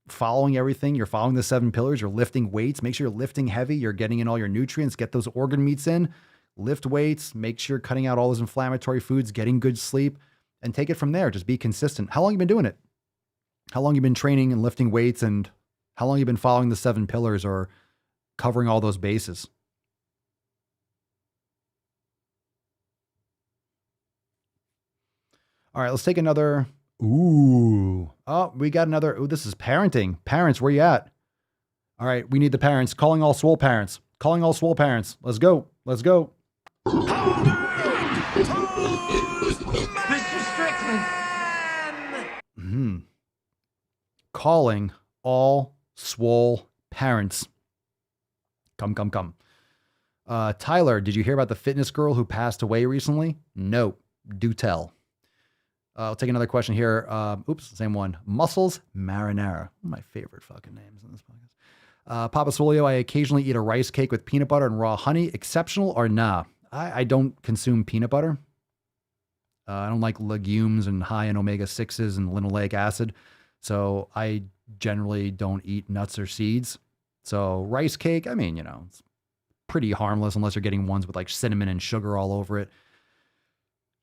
following everything. You're following the 7 pillars. You're lifting weights. Make sure you're lifting heavy. You're getting in all your nutrients. Get those organ meats in. Lift weights. Make sure you're cutting out all those inflammatory foods, getting good sleep, and take it from there. Just be consistent. How long have you been doing it? How long have you been training and lifting weights, and how long have you been following the 7 pillars or covering all those bases? All right, let's take another. Ooh. Oh, we got another. Ooh, this is parenting. Parents, where you at? All right, we need the parents. Calling all Swole parents. Calling all Swole parents. Let's go. Let's go. Mr. Strickland. Calling all Swole parents. Come. Tyler, did you hear about the fitness girl who passed away recently? No. Do tell. I'll take another question here. Same one. Muscles Marinara. My favorite fucking names in this podcast. Papa Swolio, I occasionally eat a rice cake with peanut butter and raw honey. Exceptional or nah? I don't consume peanut butter. I don't like legumes and high in omega-6s and linoleic acid. So I generally don't eat nuts or seeds. So rice cake, it's pretty harmless unless you're getting ones with like cinnamon and sugar all over it.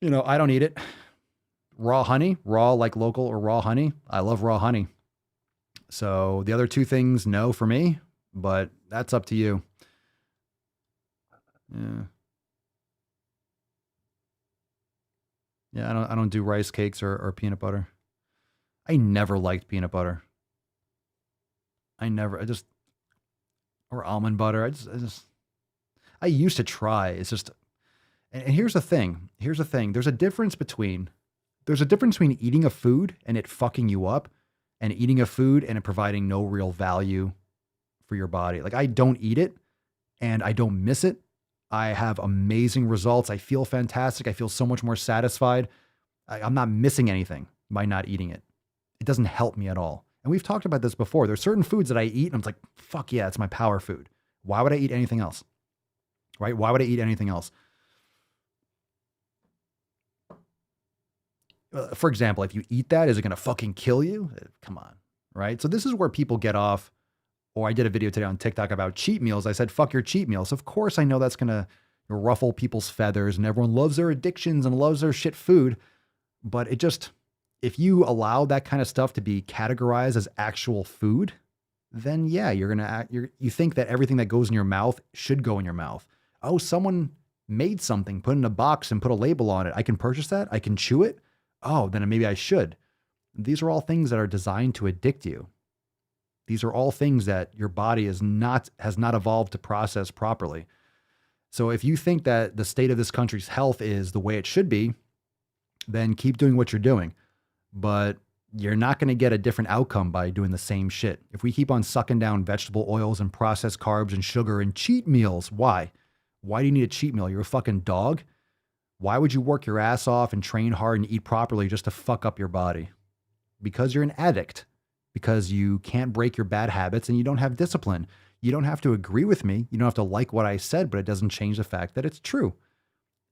I don't eat it. Raw honey, raw like local or raw honey. I love raw honey. So the other 2 things, no for me, but that's up to you. Yeah, I don't do rice cakes or peanut butter. I never liked peanut butter. Or almond butter. I used to try. It's just, and here's the thing. There's a difference between eating a food and it fucking you up and eating a food and it providing no real value for your body. Like I don't eat it and I don't miss it. I have amazing results. I feel fantastic. I feel so much more satisfied. I'm not missing anything by not eating it. It doesn't help me at all. And we've talked about this before. There's certain foods that I eat and I'm like, fuck yeah, it's my power food. Why would I eat anything else? Right? Why would I eat anything else? For example, if you eat that, is it going to fucking kill you? Come on. Right? So this is where people get off. Or I did a video today on TikTok about cheat meals. I said, fuck your cheat meals. Of course, I know that's going to ruffle people's feathers and everyone loves their addictions and loves their shit food. But if you allow that kind of stuff to be categorized as actual food, then yeah, you think that everything that goes in your mouth should go in your mouth. Oh, someone made something, put in a box and put a label on it. I can purchase that. I can chew it. Oh, then maybe I should. These are all things that are designed to addict you. These are all things that your body has not evolved to process properly. So if you think that the state of this country's health is the way it should be, then keep doing what you're doing. But you're not going to get a different outcome by doing the same shit. If we keep on sucking down vegetable oils and processed carbs and sugar and cheat meals, why? Why do you need a cheat meal? You're a fucking dog? Why would you work your ass off and train hard and eat properly just to fuck up your body? Because you're an addict. Because you can't break your bad habits and you don't have discipline. You don't have to agree with me. You don't have to like what I said, but it doesn't change the fact that it's true.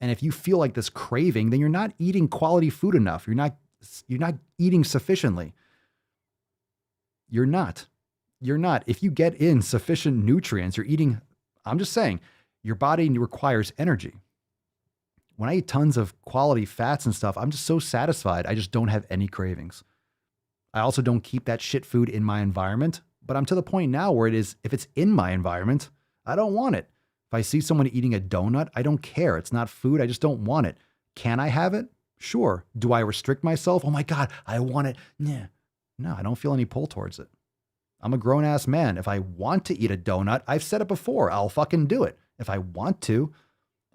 And if you feel like this craving, then you're not eating quality food enough. You're not eating sufficiently. You're not. If you get in sufficient nutrients, you're eating, I'm just saying, your body requires energy. When I eat tons of quality fats and stuff, I'm just so satisfied. I just don't have any cravings. I also don't keep that shit food in my environment, but I'm to the point now where if it's in my environment, I don't want it. If I see someone eating a donut, I don't care. It's not food. I just don't want it. Can I have it? Sure. Do I restrict myself? Oh my God, I want it. Yeah. No, I don't feel any pull towards it. I'm a grown ass man. If I want to eat a donut, I've said it before, I'll fucking do it. If I want to,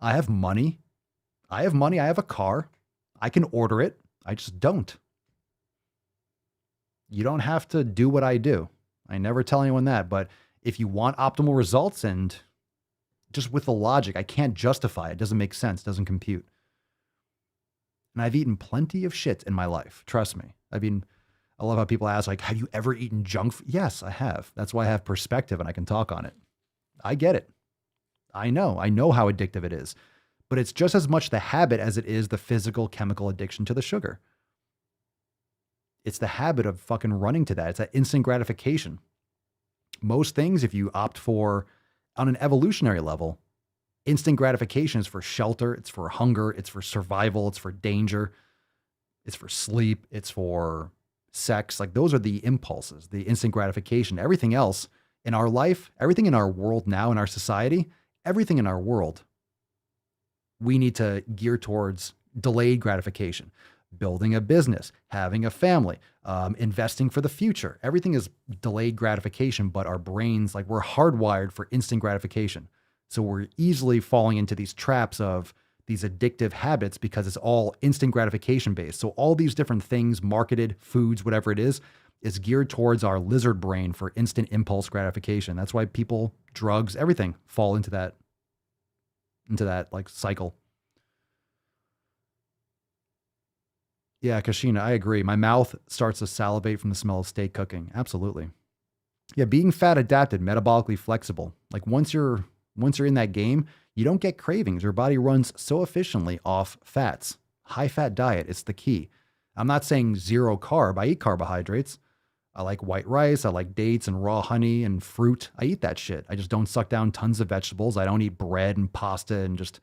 I have money. I have a car. I can order it. I just don't. You don't have to do what I do. I never tell anyone that, but if you want optimal results and just with the logic, I can't justify it. It doesn't make sense. It doesn't compute. And I've eaten plenty of shit in my life. Trust me. I love how people ask, like, have you ever eaten junk food? Yes, I have. That's why I have perspective and I can talk on it. I get it. I know how addictive it is, but it's just as much the habit as it is the physical chemical addiction to the sugar. It's the habit of fucking running to that. It's that instant gratification. Most things, if you opt for, on an evolutionary level, instant gratification is for shelter, it's for hunger, it's for survival, it's for danger, it's for sleep, it's for sex. Like those are the impulses, the instant gratification. Everything else in our life, everything in our world now, in our society, everything in our world, we need to gear towards delayed gratification. Building a business, having a family, investing for the future. Everything is delayed gratification, but our brains, like we're hardwired for instant gratification. So we're easily falling into these traps of these addictive habits because it's all instant gratification based. So all these different things, marketed, foods, whatever it is geared towards our lizard brain for instant impulse gratification. That's why people, drugs, everything fall into that like cycle. Yeah, Kashina, I agree. My mouth starts to salivate from the smell of steak cooking. Absolutely. Yeah, being fat adapted, metabolically flexible. Like once you're in that game, you don't get cravings. Your body runs so efficiently off fats. High fat diet, it's the key. I'm not saying zero carb. I eat carbohydrates. I like white rice. I like dates and raw honey and fruit. I eat that shit. I just don't suck down tons of vegetables. I don't eat bread and pasta and just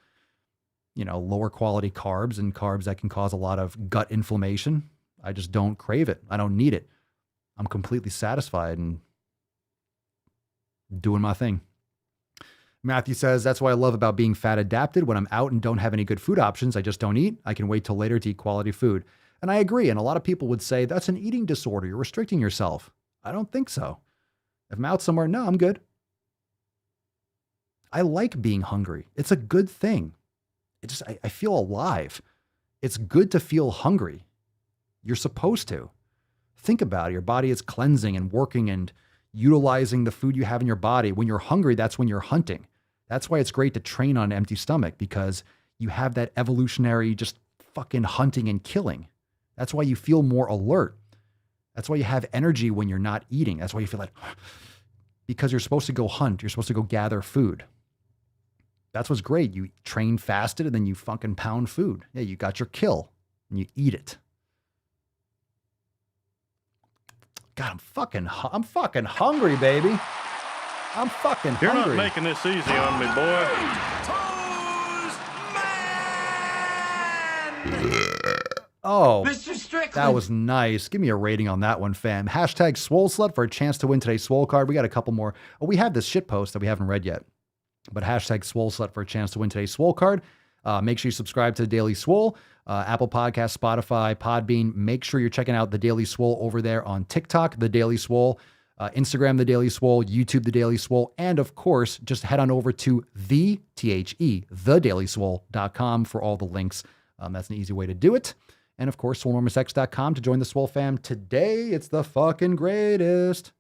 lower quality carbs and carbs that can cause a lot of gut inflammation. I just don't crave it. I don't need it. I'm completely satisfied and doing my thing. Matthew says, that's what I love about being fat adapted. When I'm out and don't have any good food options, I just don't eat. I can wait till later to eat quality food. And I agree. And a lot of people would say that's an eating disorder. You're restricting yourself. I don't think so. If I'm out somewhere, no, I'm good. I like being hungry. It's a good thing. I feel alive. It's good to feel hungry. You're supposed to. Think about it. Your body is cleansing and working and utilizing the food you have in your body. When you're hungry, that's when you're hunting. That's why it's great to train on an empty stomach, because you have that evolutionary just fucking hunting and killing. That's why you feel more alert. That's why you have energy when you're not eating. That's why you feel like, because you're supposed to go hunt. You're supposed to go gather food. That's what's great. You train fasted and then you fucking pound food. Yeah, you got your kill and you eat it. God, I'm fucking hungry, baby. I'm fucking hungry. You're not making this easy on me, boy. Oh, that was nice. Give me a rating on that one, fam. Hashtag Swole Slut for a chance to win today's Swole card. We got a couple more. Oh, we have this shit post that we haven't read yet. But hashtag Swole Slut for a chance to win today's Swole card. Make sure you subscribe to the Daily Swole, Apple Podcasts, Spotify, Podbean. Make sure you're checking out the Daily Swole over there on TikTok, the Daily Swole, Instagram, the Daily Swole, YouTube, the Daily Swole, and of course, just head on over to thedailyswole.com for all the links. That's an easy way to do it. And of course, SwoleNormousX.com to join the Swole fam. Today, it's the fucking greatest.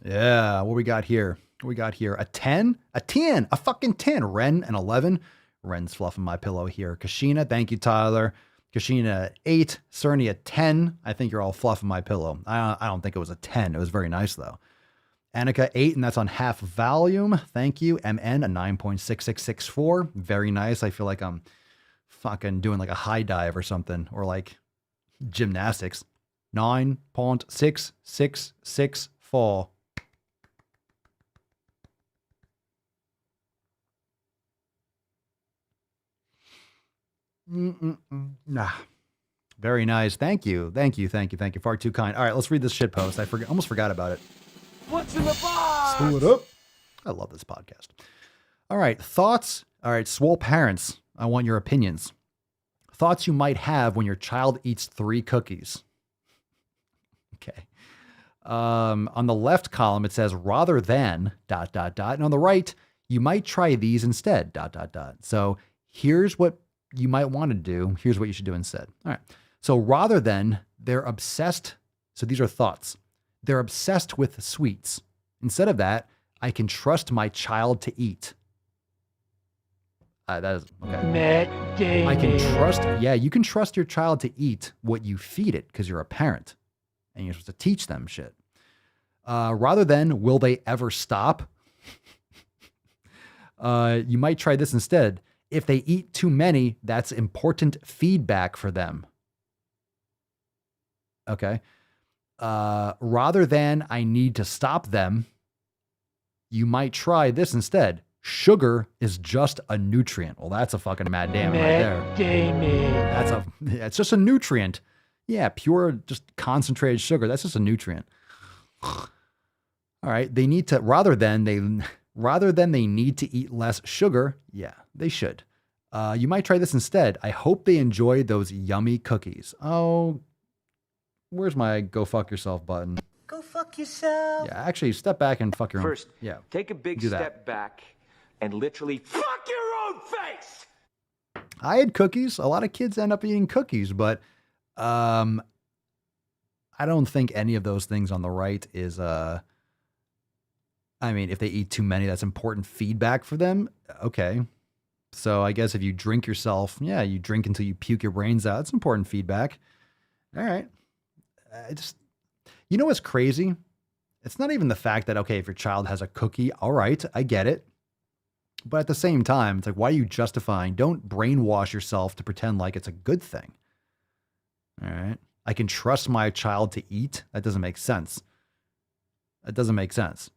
Yeah, what we got here? A 10? A 10. A fucking 10. Ren, an 11. Ren's fluffing my pillow here. Kashina, thank you, Tyler. Kashina, 8. Cerny, a 10. I think you're all fluffing my pillow. I don't think it was a 10. It was very nice, though. Annika, 8, and that's on half volume. Thank you. MN, a 9.6664. Very nice. I feel like I'm fucking doing like a high dive or something, or like gymnastics. 9.6664. Nah. Very nice. Thank you. Far too kind. All right, let's read this shit post. I almost forgot about it. What's in the box? Spool it up. I love this podcast. All right, thoughts. All right, Swole parents, I want your opinions. Thoughts you might have when your child eats 3 cookies. Okay. On the left column, it says rather than ... And on the right, you might try these instead ... So here's what you might want to do. Here's what you should do instead. All right. So rather than, they're obsessed. So these are thoughts. They're obsessed with sweets. Instead of that, I can trust my child to eat. That is okay. I can trust. Yeah, you can trust your child to eat what you feed it because you're a parent and you're supposed to teach them shit. Rather than, will they ever stop? You might try this instead. If they eat too many, that's important feedback for them. Okay. Rather than, I need to stop them, you might try this instead. Sugar is just a nutrient. Well, that's a fucking mad damn right there. It's just a nutrient. Yeah, pure, just concentrated sugar. That's just a nutrient. All right. They need to, rather than they need to eat less sugar. Yeah, they should. You might try this instead. I hope they enjoy those yummy cookies. Oh, where's my go fuck yourself button? Go fuck yourself. Yeah, actually, step back and fuck your own. First, take a big step back and literally fuck your own face. I had cookies. A lot of kids end up eating cookies, but I don't think any of those things on the right is I mean, if they eat too many, that's important feedback for them. Okay. So I guess if you drink yourself, you drink until you puke your brains out. It's important feedback. All right. You know what's crazy? It's not even the fact that, okay, if your child has a cookie, all right, I get it. But at the same time, it's like, why are you justifying? Don't brainwash yourself to pretend like it's a good thing. All right. I can trust my child to eat. That doesn't make sense. That doesn't make sense.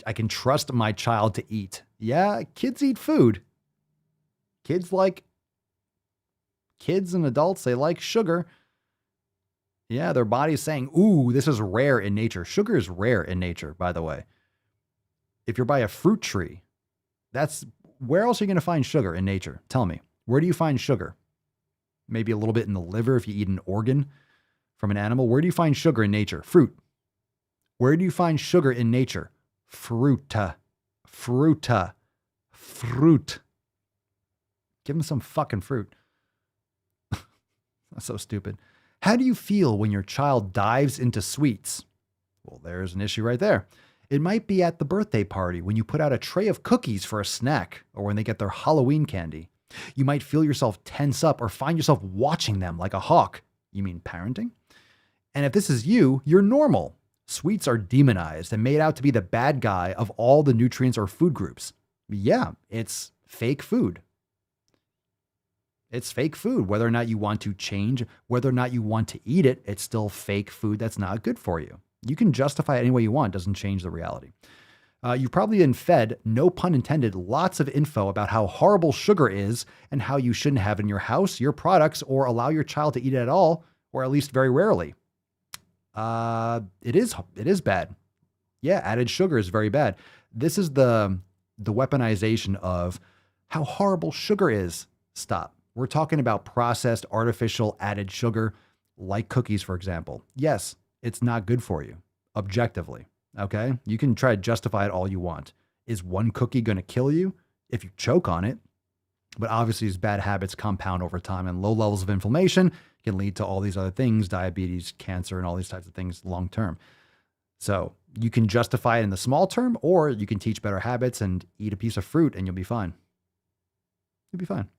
I can trust my child to eat. Yeah, kids eat food. Kids and adults, they like sugar. Yeah, their body's saying, ooh, this is rare in nature. Sugar is rare in nature, by the way. If you're by a fruit tree, where else are you going to find sugar in nature? Tell me, where do you find sugar? Maybe a little bit in the liver if you eat an organ from an animal. Where do you find sugar in nature? Fruit. Where do you find sugar in nature? Fruta. Fruit. Give them some fucking fruit. That's so stupid. How do you feel when your child dives into sweets? Well, there's an issue right there. It might be at the birthday party when you put out a tray of cookies for a snack or when they get their Halloween candy. You might feel yourself tense up or find yourself watching them like a hawk. You mean parenting? And if this is you, you're normal. Sweets are demonized and made out to be the bad guy of all the nutrients or food groups. Yeah, it's fake food. It's fake food. Whether or not you want to change, whether or not you want to eat it, it's still fake food that's not good for you. You can justify it any way you want. It doesn't change the reality. You've probably been fed, no pun intended, lots of info about how horrible sugar is and how you shouldn't have it in your house, your products, or allow your child to eat it at all, or at least very rarely. It is bad. Yeah, added sugar is very bad. This is the weaponization of how horrible sugar is. Stop. We're talking about processed, artificial, added sugar, like cookies, for example. Yes, it's not good for you, objectively. Okay? You can try to justify it all you want. Is one cookie going to kill you if you choke on it? But obviously, these bad habits compound over time, and low levels of inflammation can lead to all these other things, diabetes, cancer, and all these types of things long term. So you can justify it in the small term, or you can teach better habits and eat a piece of fruit and you'll be fine. You'll be fine.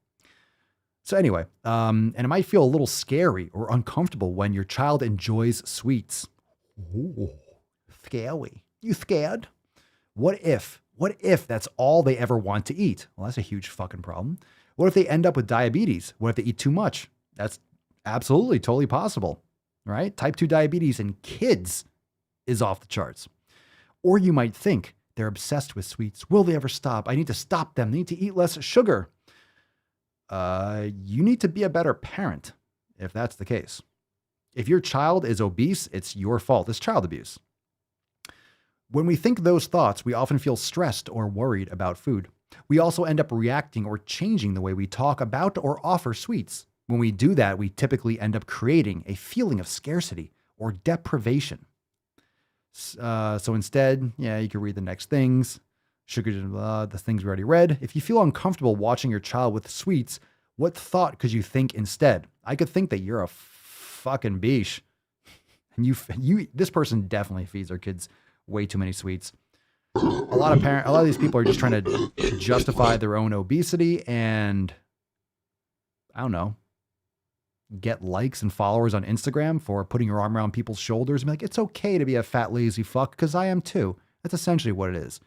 So anyway, and it might feel a little scary or uncomfortable when your child enjoys sweets. Ooh, scary. You scared? What if that's all they ever want to eat? Well, that's a huge fucking problem. What if they end up with diabetes? What if they eat too much? That's absolutely totally possible, right? Type 2 diabetes in kids is off the charts. Or you might think they're obsessed with sweets. Will they ever stop? I need to stop them. They need to eat less sugar. You need to be a better parent if that's the case. If your child is obese, it's your fault. It's child abuse. When we think those thoughts, we often feel stressed or worried about food. We also end up reacting or changing the way we talk about or offer sweets. When we do that, we typically end up creating a feeling of scarcity or deprivation. So instead, you can read the next things. Sugar, the things we already read. If you feel uncomfortable watching your child with sweets, what thought could you think instead? I could think that you're a fucking biche. And this person definitely feeds their kids way too many sweets. A lot of these people are just trying to justify their own obesity and, I don't know, get likes and followers on Instagram for putting your arm around people's shoulders and be like, it's okay to be a fat, lazy fuck, because I am too. That's essentially what it is.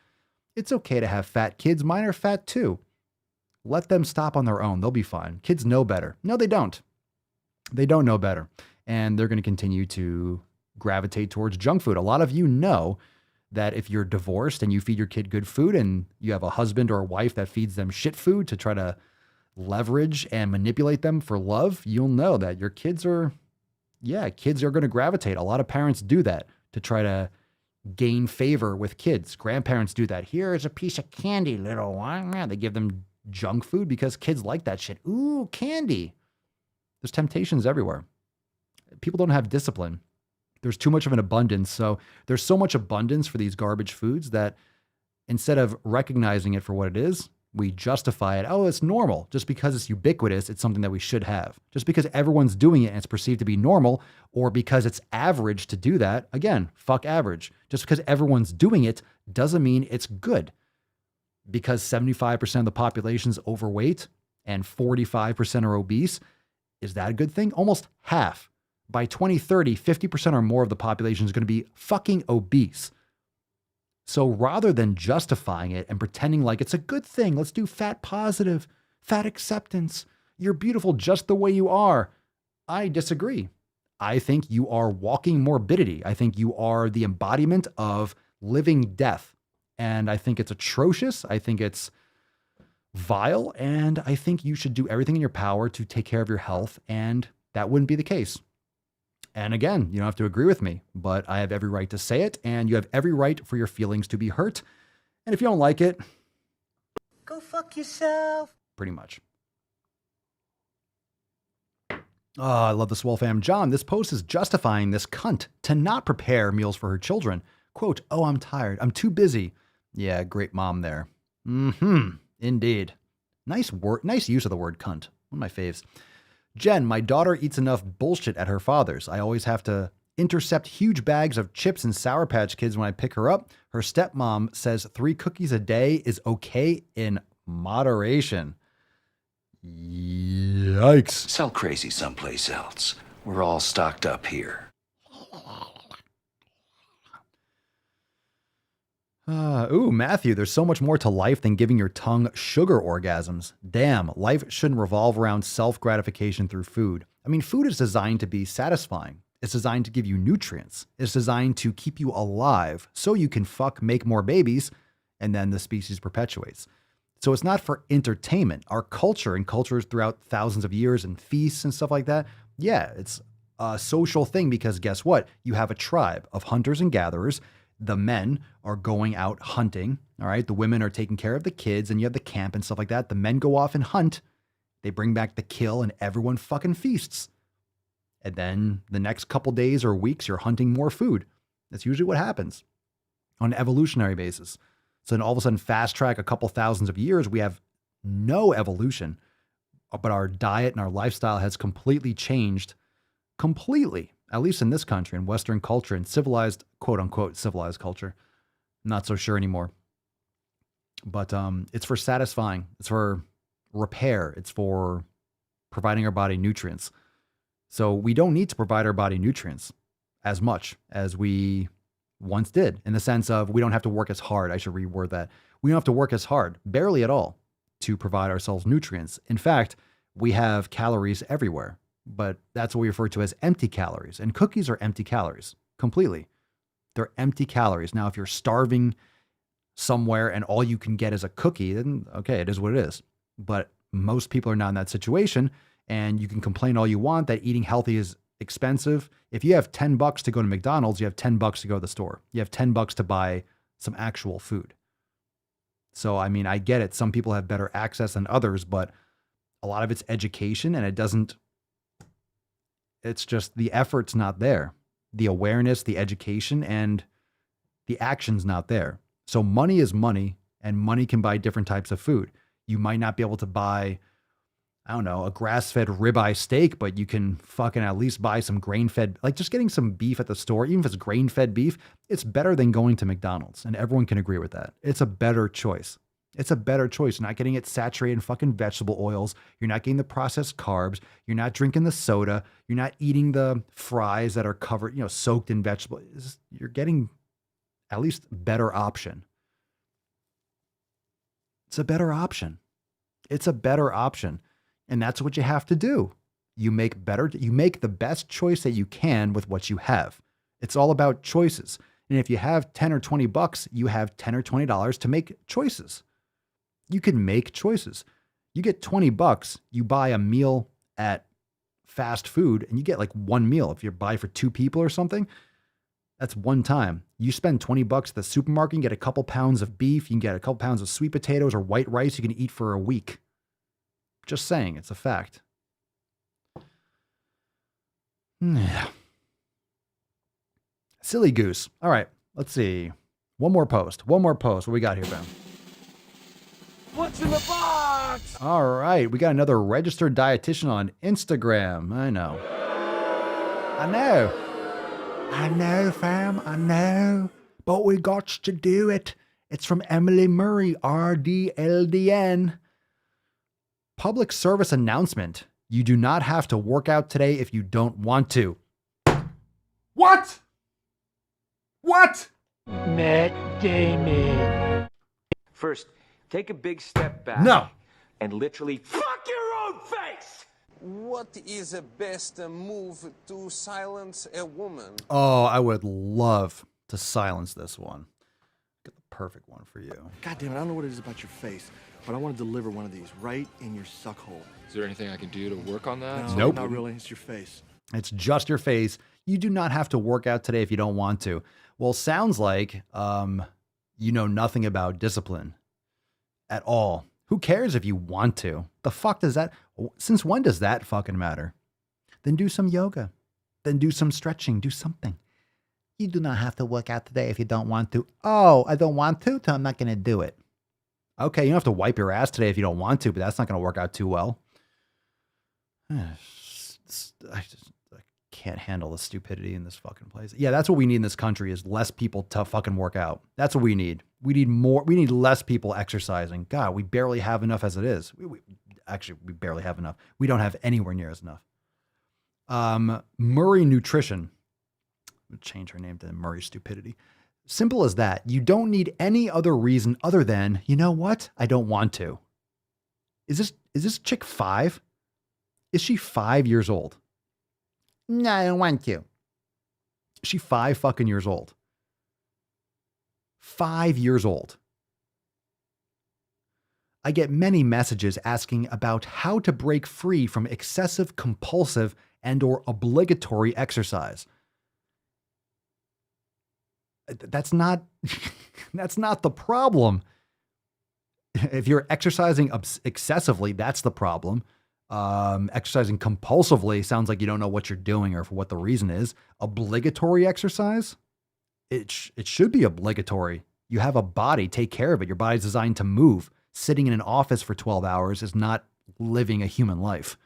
It's okay to have fat kids. Mine are fat too. Let them stop on their own. They'll be fine. Kids know better. No, they don't. They don't know better. And they're going to continue to gravitate towards junk food. A lot of you know that if you're divorced and you feed your kid good food and you have a husband or a wife that feeds them shit food to try to leverage and manipulate them for love, you'll know that your kids are going to gravitate. A lot of parents do that to try to gain favor with kids. Grandparents do that. Here is a piece of candy, little one. They give them junk food because kids like that shit. Ooh, candy. There's temptations everywhere. People don't have discipline. There's too much of an abundance. So there's so much abundance for these garbage foods that instead of recognizing it for what it is, we justify it. Oh, it's normal. Just because it's ubiquitous, it's something that we should have. Just because everyone's doing it and it's perceived to be normal, or because it's average to do that, again, fuck average. Just because everyone's doing it doesn't mean it's good. Because 75% of the population is overweight and 45% are obese, is that a good thing? Almost half. By 2030, 50% or more of the population is going to be fucking obese. So rather than justifying it and pretending like it's a good thing, let's do fat positive, fat acceptance. You're beautiful just the way you are. I disagree. I think you are walking morbidity. I think you are the embodiment of living death. And I think it's atrocious. I think it's vile. And I think you should do everything in your power to take care of your health. And that wouldn't be the case. And again, you don't have to agree with me, but I have every right to say it, and you have every right for your feelings to be hurt. And if you don't like it, go fuck yourself. Pretty much. Oh, I love the Swole fam. John, this post is justifying this cunt to not prepare meals for her children. Quote, oh, I'm tired. I'm too busy. Yeah, great mom there. Indeed. Nice use of the word cunt. One of my faves. Jen, my daughter eats enough bullshit at her father's. I always have to intercept huge bags of chips and Sour Patch Kids when I pick her up. Her stepmom says 3 cookies a day is okay in moderation. Yikes. Sell crazy someplace else. We're all stocked up here. Matthew, there's so much more to life than giving your tongue sugar orgasms. Damn, life shouldn't revolve around self-gratification through food. I mean, food is designed to be satisfying. It's designed to give you nutrients. It's designed to keep you alive so you can make more babies, and then the species perpetuates. So it's not for entertainment. Our culture and cultures throughout thousands of years and feasts and stuff like that, it's a social thing because guess what? You have a tribe of hunters and gatherers. The men are going out hunting, all right? The women are taking care of the kids, and you have the camp and stuff like that. The men go off and hunt. They bring back the kill, and everyone fucking feasts. And then the next couple days or weeks, you're hunting more food. That's usually what happens on an evolutionary basis. So then all of a sudden, fast track a couple thousands of years, we have no evolution, but our diet and our lifestyle has completely changed. Completely. At least in this country, in Western culture, and civilized, quote unquote, civilized culture. Not so sure anymore. But it's for satisfying. It's for repair. It's for providing our body nutrients. So we don't need to provide our body nutrients as much as we once did, in the sense of we don't have to work as hard. I should reword that. We don't have to work as hard, barely at all, to provide ourselves nutrients. In fact, we have calories everywhere. But that's what we refer to as empty calories. And cookies are empty calories, completely. They're empty calories. Now, if you're starving somewhere and all you can get is a cookie, then okay, it is what it is. But most people are not in that situation, and you can complain all you want that eating healthy is expensive. If you have $10 to go to McDonald's, you have $10 to go to the store. You have $10 to buy some actual food. So, I mean, I get it. Some people have better access than others, but a lot of it's education, and it doesn't It's just the effort's not there. The awareness, the education, and the action's not there. So money is money, and money can buy different types of food. You might not be able to buy, I don't know, a grass-fed ribeye steak, but you can fucking at least buy some grain-fed, like just getting some beef at the store, even if it's grain-fed beef, it's better than going to McDonald's. And everyone can agree with that. It's a better choice. It's a better choice. You're not getting it saturated in fucking vegetable oils. You're not getting the processed carbs. You're not drinking the soda. You're not eating the fries that are covered, soaked in vegetable. You're getting at least better option. It's a better option. It's a better option. And that's what you have to do. You make the best choice that you can with what you have. It's all about choices. And if you have 10 or 20 bucks, you have 10 or $20 to make choices. You can make choices. You get 20 bucks, you buy a meal at fast food and you get like one meal. If you buy for 2 people or something, that's one time. You spend 20 bucks at the supermarket, you can get a couple pounds of beef, you can get a couple pounds of sweet potatoes or white rice you can eat for a week. Just saying, it's a fact. Yeah. Silly goose. All right, let's see. One more post. What we got here, Ben? What's in the box? All right, we got another registered dietitian on Instagram. I know, fam. I know. But we got to do it. It's from Emily Murray, RDLDN. Public service announcement. You do not have to work out today if you don't want to. What? Matt Damon. First, take a big step back. No. And literally fuck your own face! What is the best move to silence a woman? Oh, I would love to silence this one. Get the perfect one for you. God damn it, I don't know what it is about your face, but I want to deliver one of these right in your suck hole. Is there anything I can do to work on that? No, Nope. Not really. It's your face. It's just your face. You do not have to work out today if you don't want to. Well, sounds like you know nothing about discipline at all. Who cares if you want to? The fuck does that? Since when does that fucking matter? Then do some yoga. Then do some stretching. Do something. You do not have to work out today if you don't want to. Oh, I don't want to, so I'm not going to do it. Okay, you don't have to wipe your ass today if you don't want to, but that's not going to work out too well. I can't handle the stupidity in this fucking place. Yeah, that's what we need in this country is less people to fucking work out. That's what we need. We need more. We need less people exercising. God, we barely have enough as it is. Actually, we barely have enough. We don't have anywhere near as enough. Murray Nutrition. I'm gonna change her name to Murray Stupidity. Simple as that. You don't need any other reason other than, you know what? I don't want to. Is this chick 5? Is she 5 years old? No, I don't want to. Is she 5 fucking years old? 5 years old. I get many messages asking about how to break free from excessive, compulsive, and or obligatory exercise. That's not the problem. If you're exercising excessively, that's the problem. Exercising compulsively sounds like you don't know what you're doing or for what the reason is. Obligatory exercise? It should be obligatory. You have a body, take care of it. Your body's designed to move. Sitting in an office for 12 hours is not living a human life.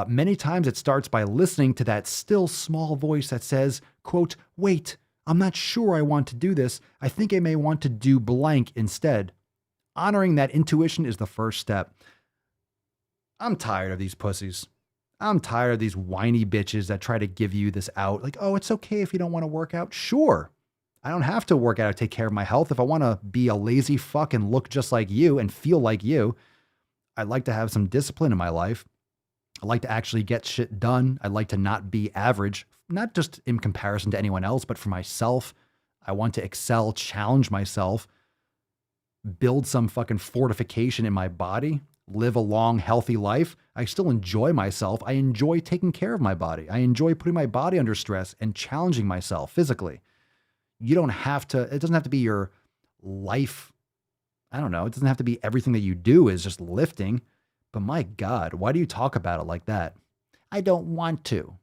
Many times it starts by listening to that still small voice that says, quote, wait, I'm not sure I want to do this. I think I may want to do blank instead. Honoring that intuition is the first step. I'm tired of these pussies. I'm tired of these whiny bitches that try to give you this out. Like, oh, it's okay if you don't want to work out. Sure. I don't have to work out to take care of my health. If I want to be a lazy fuck and look just like you and feel like you, I'd like to have some discipline in my life. I like to actually get shit done. I'd like to not be average, not just in comparison to anyone else, but for myself. I want to excel, challenge myself, build some fucking fortification in my body, live a long, healthy life. I still enjoy myself. I enjoy taking care of my body. I enjoy putting my body under stress and challenging myself physically. You don't have to, it doesn't have to be your life. I don't know. It doesn't have to be everything that you do is just lifting. But my God, why do you talk about it like that? I don't want to.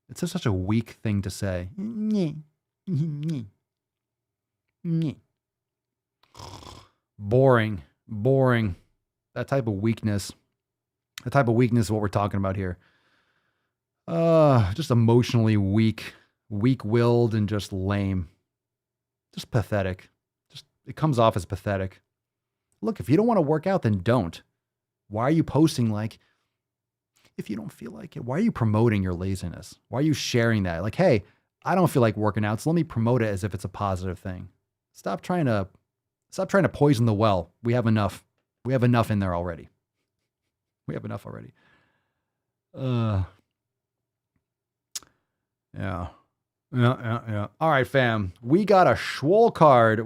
It's just such a weak thing to say. Boring. That type of weakness. The type of weakness is what we're talking about here. Just emotionally weak-willed and just lame. Just pathetic. It comes off as pathetic. Look, if you don't want to work out, then don't. Why are you posting like, if you don't feel like it? Why are you promoting your laziness? Why are you sharing that? Like, hey, I don't feel like working out, so let me promote it as if it's a positive thing. Stop trying to poison the well. We have enough. We have enough in there already. Yeah. All right, fam. We got a Swole card.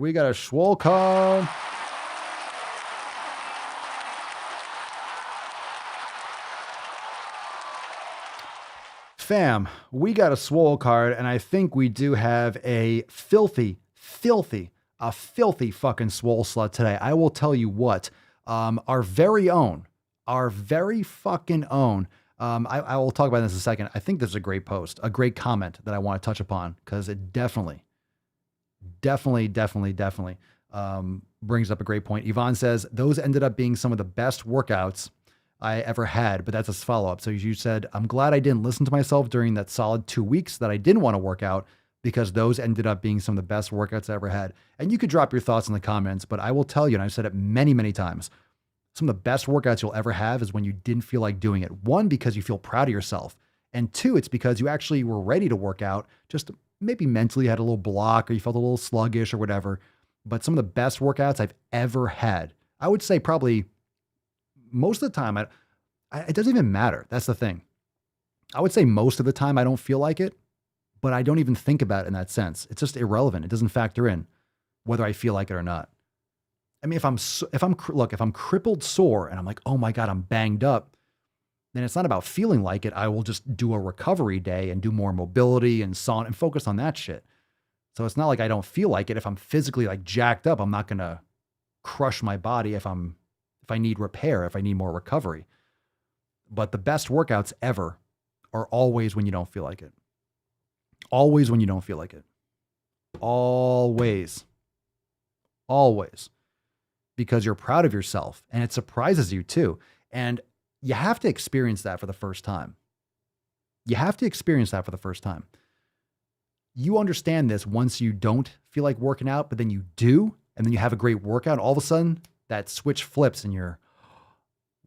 Fam, we got a Swole card, and I think we do have a filthy fucking Swole slut today. I will tell you what, our very fucking own. I will talk about this in a second. I think this is a great post, a great comment that I want to touch upon because it definitely brings up a great point. Yvonne says, those ended up being some of the best workouts I ever had, but that's a follow-up. So you said, I'm glad I didn't listen to myself during that solid 2 weeks that I didn't want to work out because those ended up being some of the best workouts I ever had. And you could drop your thoughts in the comments, but I will tell you, and I've said it many, many times, some of the best workouts you'll ever have is when you didn't feel like doing it. One, because you feel proud of yourself. And two, it's because you actually were ready to work out, just maybe mentally had a little block or you felt a little sluggish or whatever. But some of the best workouts I've ever had, I would say probably most of the time, it doesn't even matter. That's the thing. I would say most of the time I don't feel like it, but I don't even think about it in that sense. It's just irrelevant. It doesn't factor in whether I feel like it or not. I mean, if I'm crippled sore and I'm like, oh my God, I'm banged up, then it's not about feeling like it. I will just do a recovery day and do more mobility and sauna and focus on that shit. So it's not like I don't feel like it. If I'm physically like jacked up, I'm not going to crush my body if I need repair, if I need more recovery. But the best workouts ever are always when you don't feel like it. Always when you don't feel like it. Always. Because you're proud of yourself and it surprises you too. And you have to experience that for the first time. You understand this once you don't feel like working out, but then you do, and then you have a great workout. All of a sudden that switch flips and you're,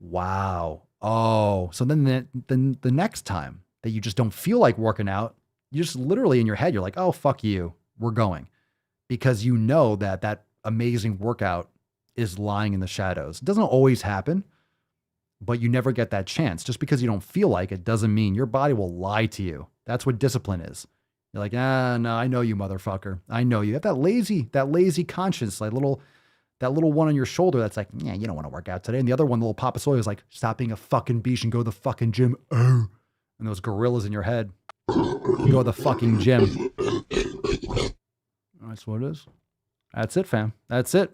wow. Oh, so then the next time that you just don't feel like working out, you just literally in your head, you're like, oh, fuck you. We're going. Because you know that amazing workout is lying in the shadows. It doesn't always happen, but you never get that chance. Just because you don't feel like it doesn't mean your body will lie to you. That's what discipline is. You're like, no, I know you, motherfucker. I know you. You have that lazy conscience, like that little one on your shoulder that's like, yeah, you don't want to work out today. And the other one, the little Papa Sawyer, is like, stop being a fucking beast and go to the fucking gym. Oh. And those gorillas in your head, go to the fucking gym. That's what it is. That's it, fam. That's it.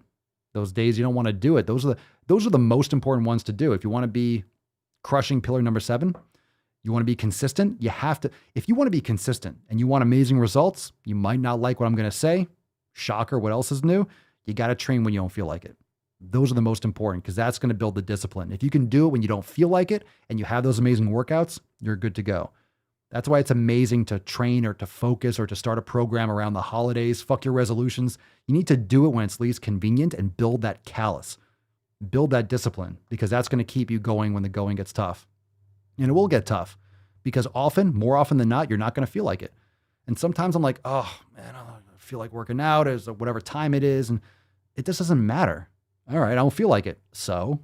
Those days you don't want to do it. Those are the most important ones to do. If you want to be crushing pillar number 7, you want to be consistent. You have to, if you want to be consistent and you want amazing results, you might not like what I'm going to say. Shocker. What else is new? You got to train when you don't feel like it. Those are the most important because that's going to build the discipline. If you can do it when you don't feel like it and you have those amazing workouts, you're good to go. That's why it's amazing to train or to focus or to start a program around the holidays. Fuck your resolutions. You need to do it when it's least convenient and build that callus. Build that discipline because that's going to keep you going when the going gets tough. And it will get tough because more often than not, you're not going to feel like it. And sometimes I'm like, oh man, I don't feel like working out as whatever time it is. And it just doesn't matter. All right, I don't feel like it. So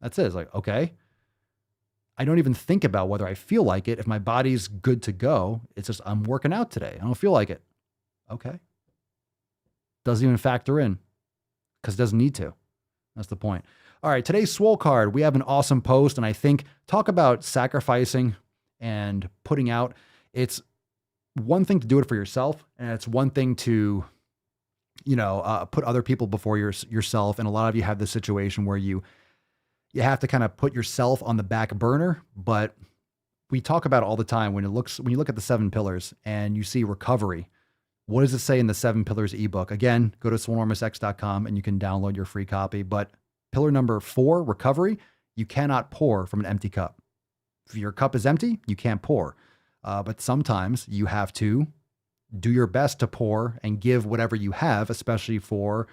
that's it. It's like, okay. I don't even think about whether I feel like it. If my body's good to go, it's just, I'm working out today. I don't feel like it. Okay. Doesn't even factor in because it doesn't need to. That's the point. All right. Today's Swole card, we have an awesome post. And I think talk about sacrificing and putting out. It's one thing to do it for yourself. And it's one thing to, put other people before yourself. And a lot of you have this situation where you you have to kind of put yourself on the back burner, but we talk about it all the time when you look at the 7 pillars and you see recovery. What does it say in the 7 pillars ebook? Again, go to swolenormousx.com and you can download your free copy. But pillar number 4, recovery, you cannot pour from an empty cup. If your cup is empty, you can't pour. But sometimes you have to do your best to pour and give whatever you have, especially for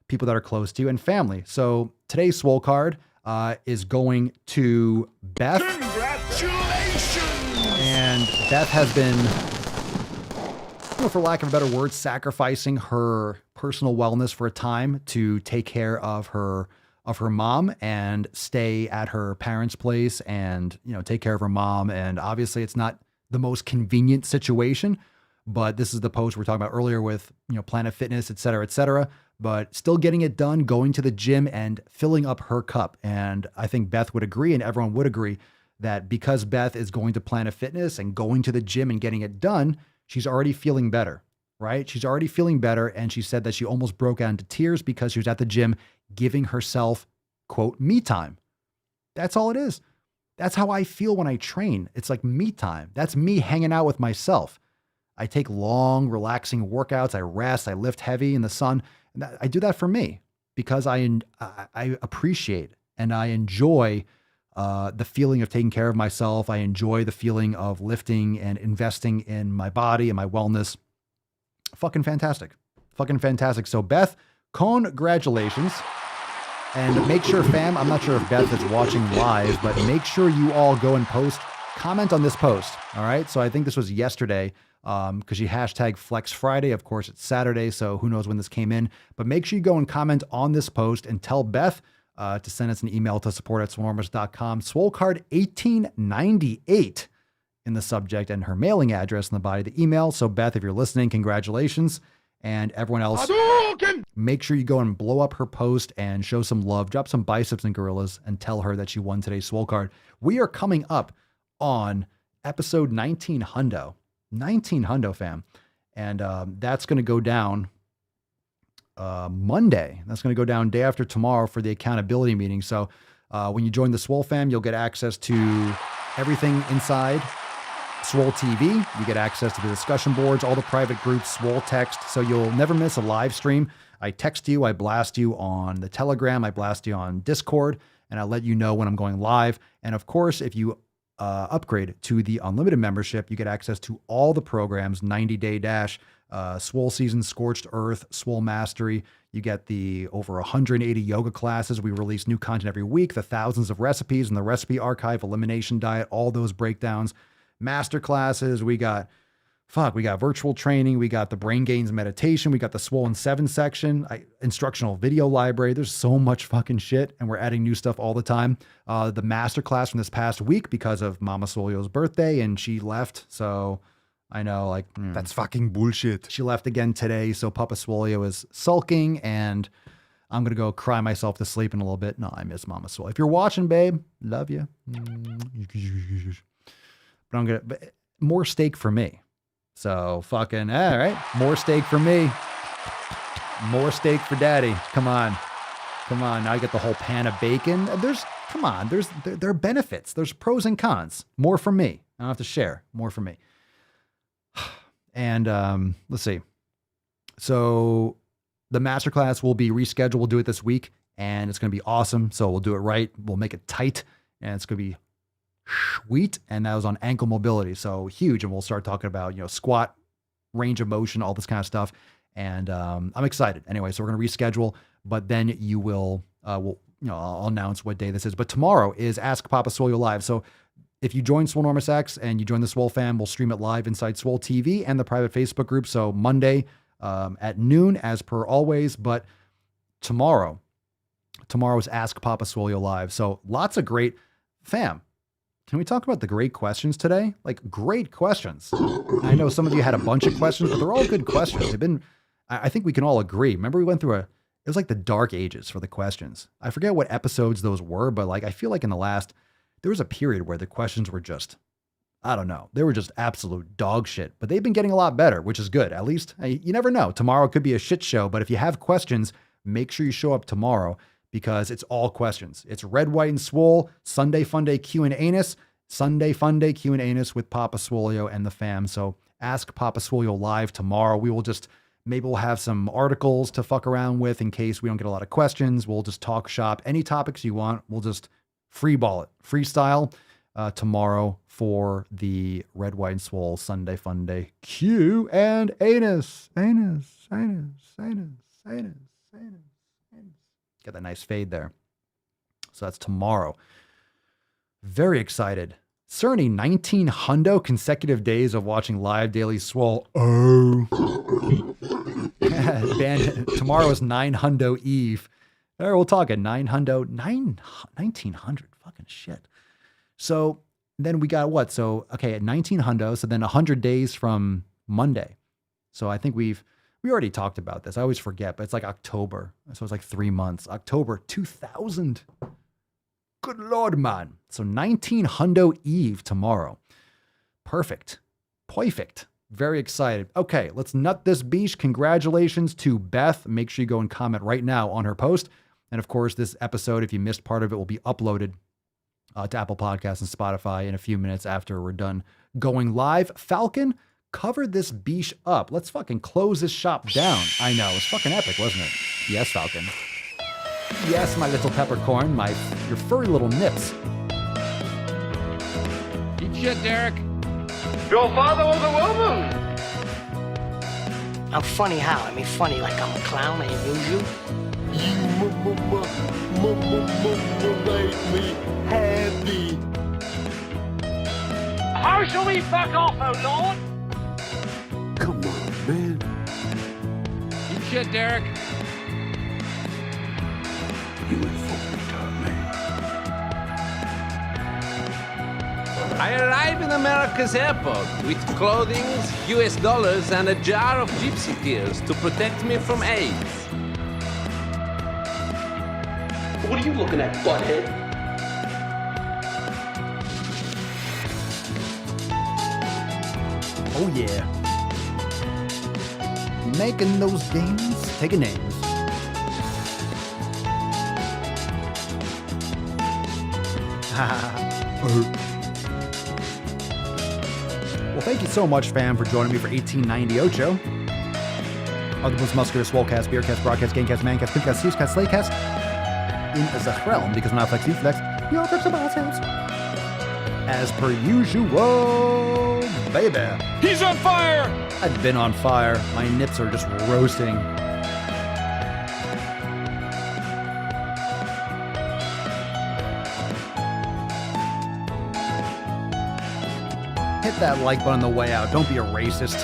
people that are close to you and family. So today's Swole card is going to Beth. Congratulations! And Beth has been, for lack of a better word, sacrificing her personal wellness for a time to take care of her mom and stay at her parents' place and, take care of her mom. And obviously it's not the most convenient situation, but this is the post we're talking about earlier with, Planet Fitness, et cetera, but still getting it done, going to the gym and filling up her cup. And I think Beth would agree, and everyone would agree, that because Beth is going to Planet Fitness and going to the gym and getting it done, she's already feeling better, right? She's already feeling better. And she said that she almost broke out into tears because she was at the gym giving herself, quote, me time. That's all it is. That's how I feel when I train. It's like me time. That's me hanging out with myself. I take long, relaxing workouts. I rest. I lift heavy in the sun. And I do that for me because I appreciate and I enjoy the feeling of taking care of myself. I enjoy the feeling of lifting and investing in my body and my wellness. Fucking fantastic. Fucking fantastic. So Beth, congratulations. And make sure, fam, I'm not sure if Beth is watching live, but make sure you all go and comment on this post. All right. So I think this was yesterday because she hashtag Flex Friday. Of course, it's Saturday, so who knows when this came in. But make sure you go and comment on this post and tell Beth to send us an email to support@swolenormous.com. Swole card 1898 in the subject and her mailing address in the body of the email. So Beth, if you're listening, congratulations. And everyone else, make sure you go and blow up her post and show some love, drop some biceps and gorillas, and tell her that she won today's Swole card. We are coming up on episode 19 hundo, fam. And that's going to go down Monday. That's going to go down day after tomorrow for the accountability meeting. So when you join the Swole fam, you'll get access to everything inside Swole TV. You get access to the discussion boards, all the private groups, Swole text. So you'll never miss a live stream. I text you, I blast you on the Telegram, I blast you on Discord, and I'll let you know when I'm going live. And of course, if you upgrade to the unlimited membership, you get access to all the programs, 90-day dash, Swole season, Scorched Earth, Swole Mastery. You get the over 180 yoga classes. We release new content every week, the thousands of recipes and the recipe archive, elimination diet, all those breakdowns, master classes. We got virtual training. We got the brain gains meditation. We got the Swollen 7 section, instructional video library. There's so much fucking shit, and we're adding new stuff all the time. The master class from this past week because of Mama Solio's birthday, and she left. So I know, that's fucking bullshit. She left again today, so Papa Swolio is sulking, and I'm going to go cry myself to sleep in a little bit. No, I miss Mama Swolio. If you're watching, babe, love you. But more steak for me. So fucking, all right, more steak for me. More steak for daddy. Come on. Now I get the whole pan of bacon. There are benefits. There's pros and cons. More for me. I don't have to share. More for me. And let's see. So the masterclass will be rescheduled. We'll do it this week, and it's going to be awesome. So we'll do it right. We'll make it tight, and it's going to be sweet. And that was on ankle mobility. So huge. And we'll start talking about, squat, range of motion, all this kind of stuff. And I'm excited. Anyway, so we're going to reschedule, but then you will, I'll announce what day this is. But tomorrow is Ask Papa Swole Live. So if you join Swole Enormous X and you join the Swole fam, we'll stream it live inside Swole TV and the private Facebook group. So Monday at noon, as per always. But tomorrow is Ask Papa Swole Live. So lots of great fam. Can we talk about the great questions today? Great questions. I know some of you had a bunch of questions, but they're all good questions. I think we can all agree. Remember we went through it was like the dark ages for the questions. I forget what episodes those were, but I feel like there was a period where the questions were just, I don't know. They were just absolute dog shit, but they've been getting a lot better, which is good. At least you never know. Tomorrow could be a shit show, but if you have questions, make sure you show up tomorrow because it's all questions. It's Red, White, and Swole, Sunday Funday Q and Anus, Sunday Funday Q and Anus with Papa Swolio and the fam. So ask Papa Swolio live tomorrow. Maybe we'll have some articles to fuck around with in case we don't get a lot of questions. We'll just talk shop. Any topics you want, we'll just freestyle tomorrow for the Red, White, and Swole Sunday Funday Q and Anus. Get that nice fade there. So that's tomorrow. Very excited. Cerny, 19 hundo consecutive days of watching live Daily Swole. Oh. Tomorrow is 9 hundo eve. All right, we'll talk at 9 hundo, 1900. Fucking shit. So then we got what? So, okay, at 19 hundo. So then 100 days from Monday. So I think we already talked about this. I always forget, but it's like October. So it's like 3 months. October 2000. Good Lord, man. So 19 hundo eve tomorrow. Perfect. Very excited. Okay, let's nut this beach. Congratulations to Beth. Make sure you go and comment right now on her post. And of course, this episode, if you missed part of it, will be uploaded to Apple Podcasts and Spotify in a few minutes after we're done going live. Falcon, cover this beach up. Let's fucking close this shop down. I know, it was fucking epic, wasn't it? Yes, Falcon. Yes, my little peppercorn, your furry little nips. Eat shit, Derek. Your father was a woman. I'm funny how? I mean, funny like I'm a clown, I amuse you. You make me happy. How shall we fuck off, oh Lord? Come on, man. Eat shit, Derek. You informed me. I arrive in America's airport with clothing, US dollars, and a jar of gypsy tears to protect me from AIDS. What are you looking at, butthead? Oh yeah. Making those gains, taking names. Well, thank you so much, fam, for joining me for 1890 Ocho. Of the most muscular Swolecast, Beercast, Broadcast, Gamecast, Mancast, Pimpcast, Seascast, Slaycast. In the realm, because when I flex, you flex. Your flex about ourselves. As per usual, baby. He's on fire! I've been on fire. My nips are just roasting. Hit that like button on the way out. Don't be a racist.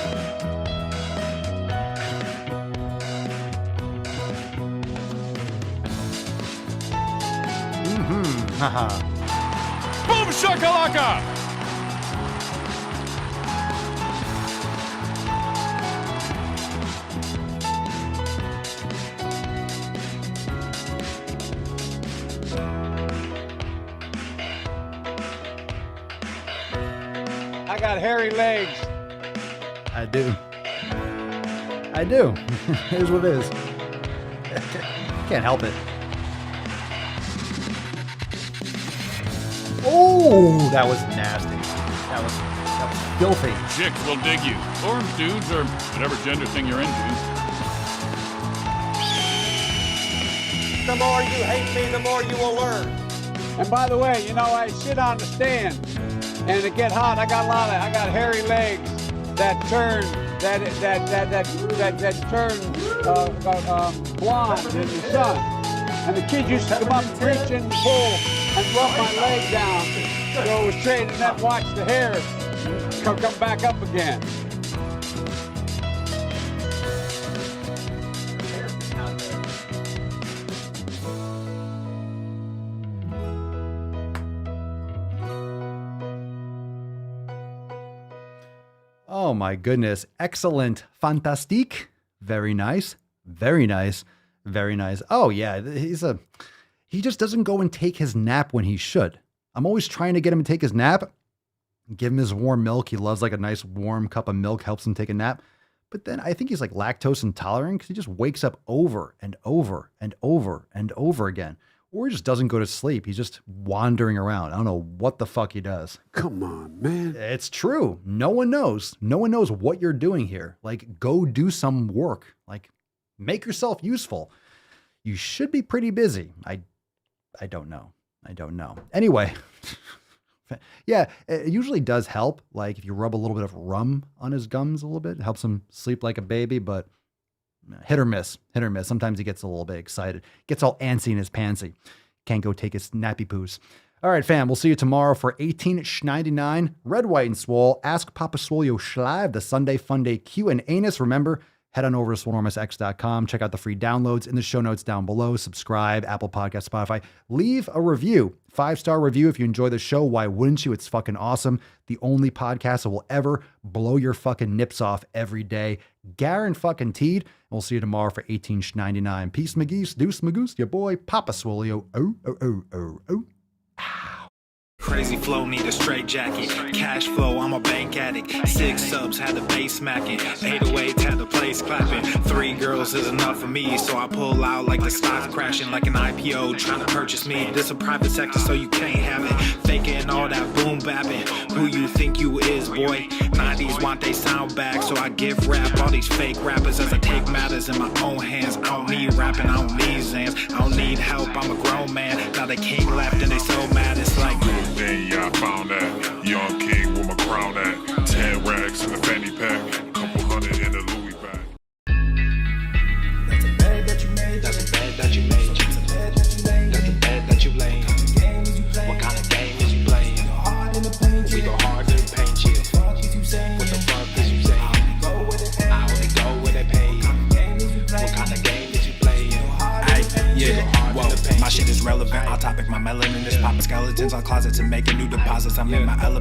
Haha. Boom shakalaka! I got hairy legs. I do. Here's what it is. Can't help it. Oh, that was nasty. That was filthy. Chicks will dig you. Or dudes, or whatever gender thing you're into. The more you hate me, the more you will learn. And by the way, you know, I sit on the stand and it get hot. I got hairy legs that turn blonde in the sun. And the kids used to come up and reach in the pool and rub my leg down, so it was straight, and then watch the hair come back up again. Oh my goodness. Excellent. Fantastique. Very nice. Very nice. Very nice. Oh yeah. He just doesn't go and take his nap when he should. I'm always trying to get him to take his nap. Give him his warm milk. He loves like a nice warm cup of milk, helps him take a nap. But then I think he's like lactose intolerant because he just wakes up over and over and over and over again. Or he just doesn't go to sleep. He's just wandering around. I don't know what the fuck he does. Come on, man. It's true. No one knows. No one knows what you're doing here. Like, go do some work. Like, make yourself useful. You should be pretty busy. I don't know. I don't know. Anyway, yeah, it usually does help. Like if you rub a little bit of rum on his gums a little bit, it helps him sleep like a baby, but hit or miss. Sometimes he gets a little bit excited, gets all antsy in his pantsy. Can't go take his nappy poos. All right, fam, we'll see you tomorrow for 1899. Red, White, and Swole. Ask Papa Swolio Schlive, the Sunday Fun Day Q&A-ness. Remember, head on over to swolenormousx.com. Check out the free downloads in the show notes down below. Subscribe, Apple Podcast, Spotify. Leave a review. 5-star review if you enjoy the show. Why wouldn't you? It's fucking awesome. The only podcast that will ever blow your fucking nips off every day. Guaranteed. We'll see you tomorrow for 1899. Peace, McGeese. Deuce, Magoose. Your boy, Papa Swolio. Oh. Crazy flow, need a straight jacket. Cash flow, I'm a bank addict. 6 subs, had the bass smacking. 808s, had the place clapping. 3 girls is enough for me, so I pull out like the stock crashing. Like an IPO, trying to purchase me. This a private sector, so you can't have it. Faking all that boom bapping. Who you think you is, boy? 90s want they sound back, so I give rap all these fake rappers as I take matters in my own hands. I don't need rapping, I don't need Zans. I don't need help, I'm a grown man. Now they king left and they so mad, it's like... Yeah, I found that. Young king with my crown at. 10 racks in the fanny pack. Couple hundred in the Louis bag. That's a bed that you made. That's a bed that you made. That's a bed that you made. That's a bed that you laid. What kind of game is you playing? We go hard in the paint. We go hard in the paint. What the fuck is you saying? What the fuck is you saying? I only go where they pay. What kind of game is you playing? Hey, yeah, whoa, my shit is relevant. On topic, my melanin is popping skeletons on closets and making new deposits. I'm in my element.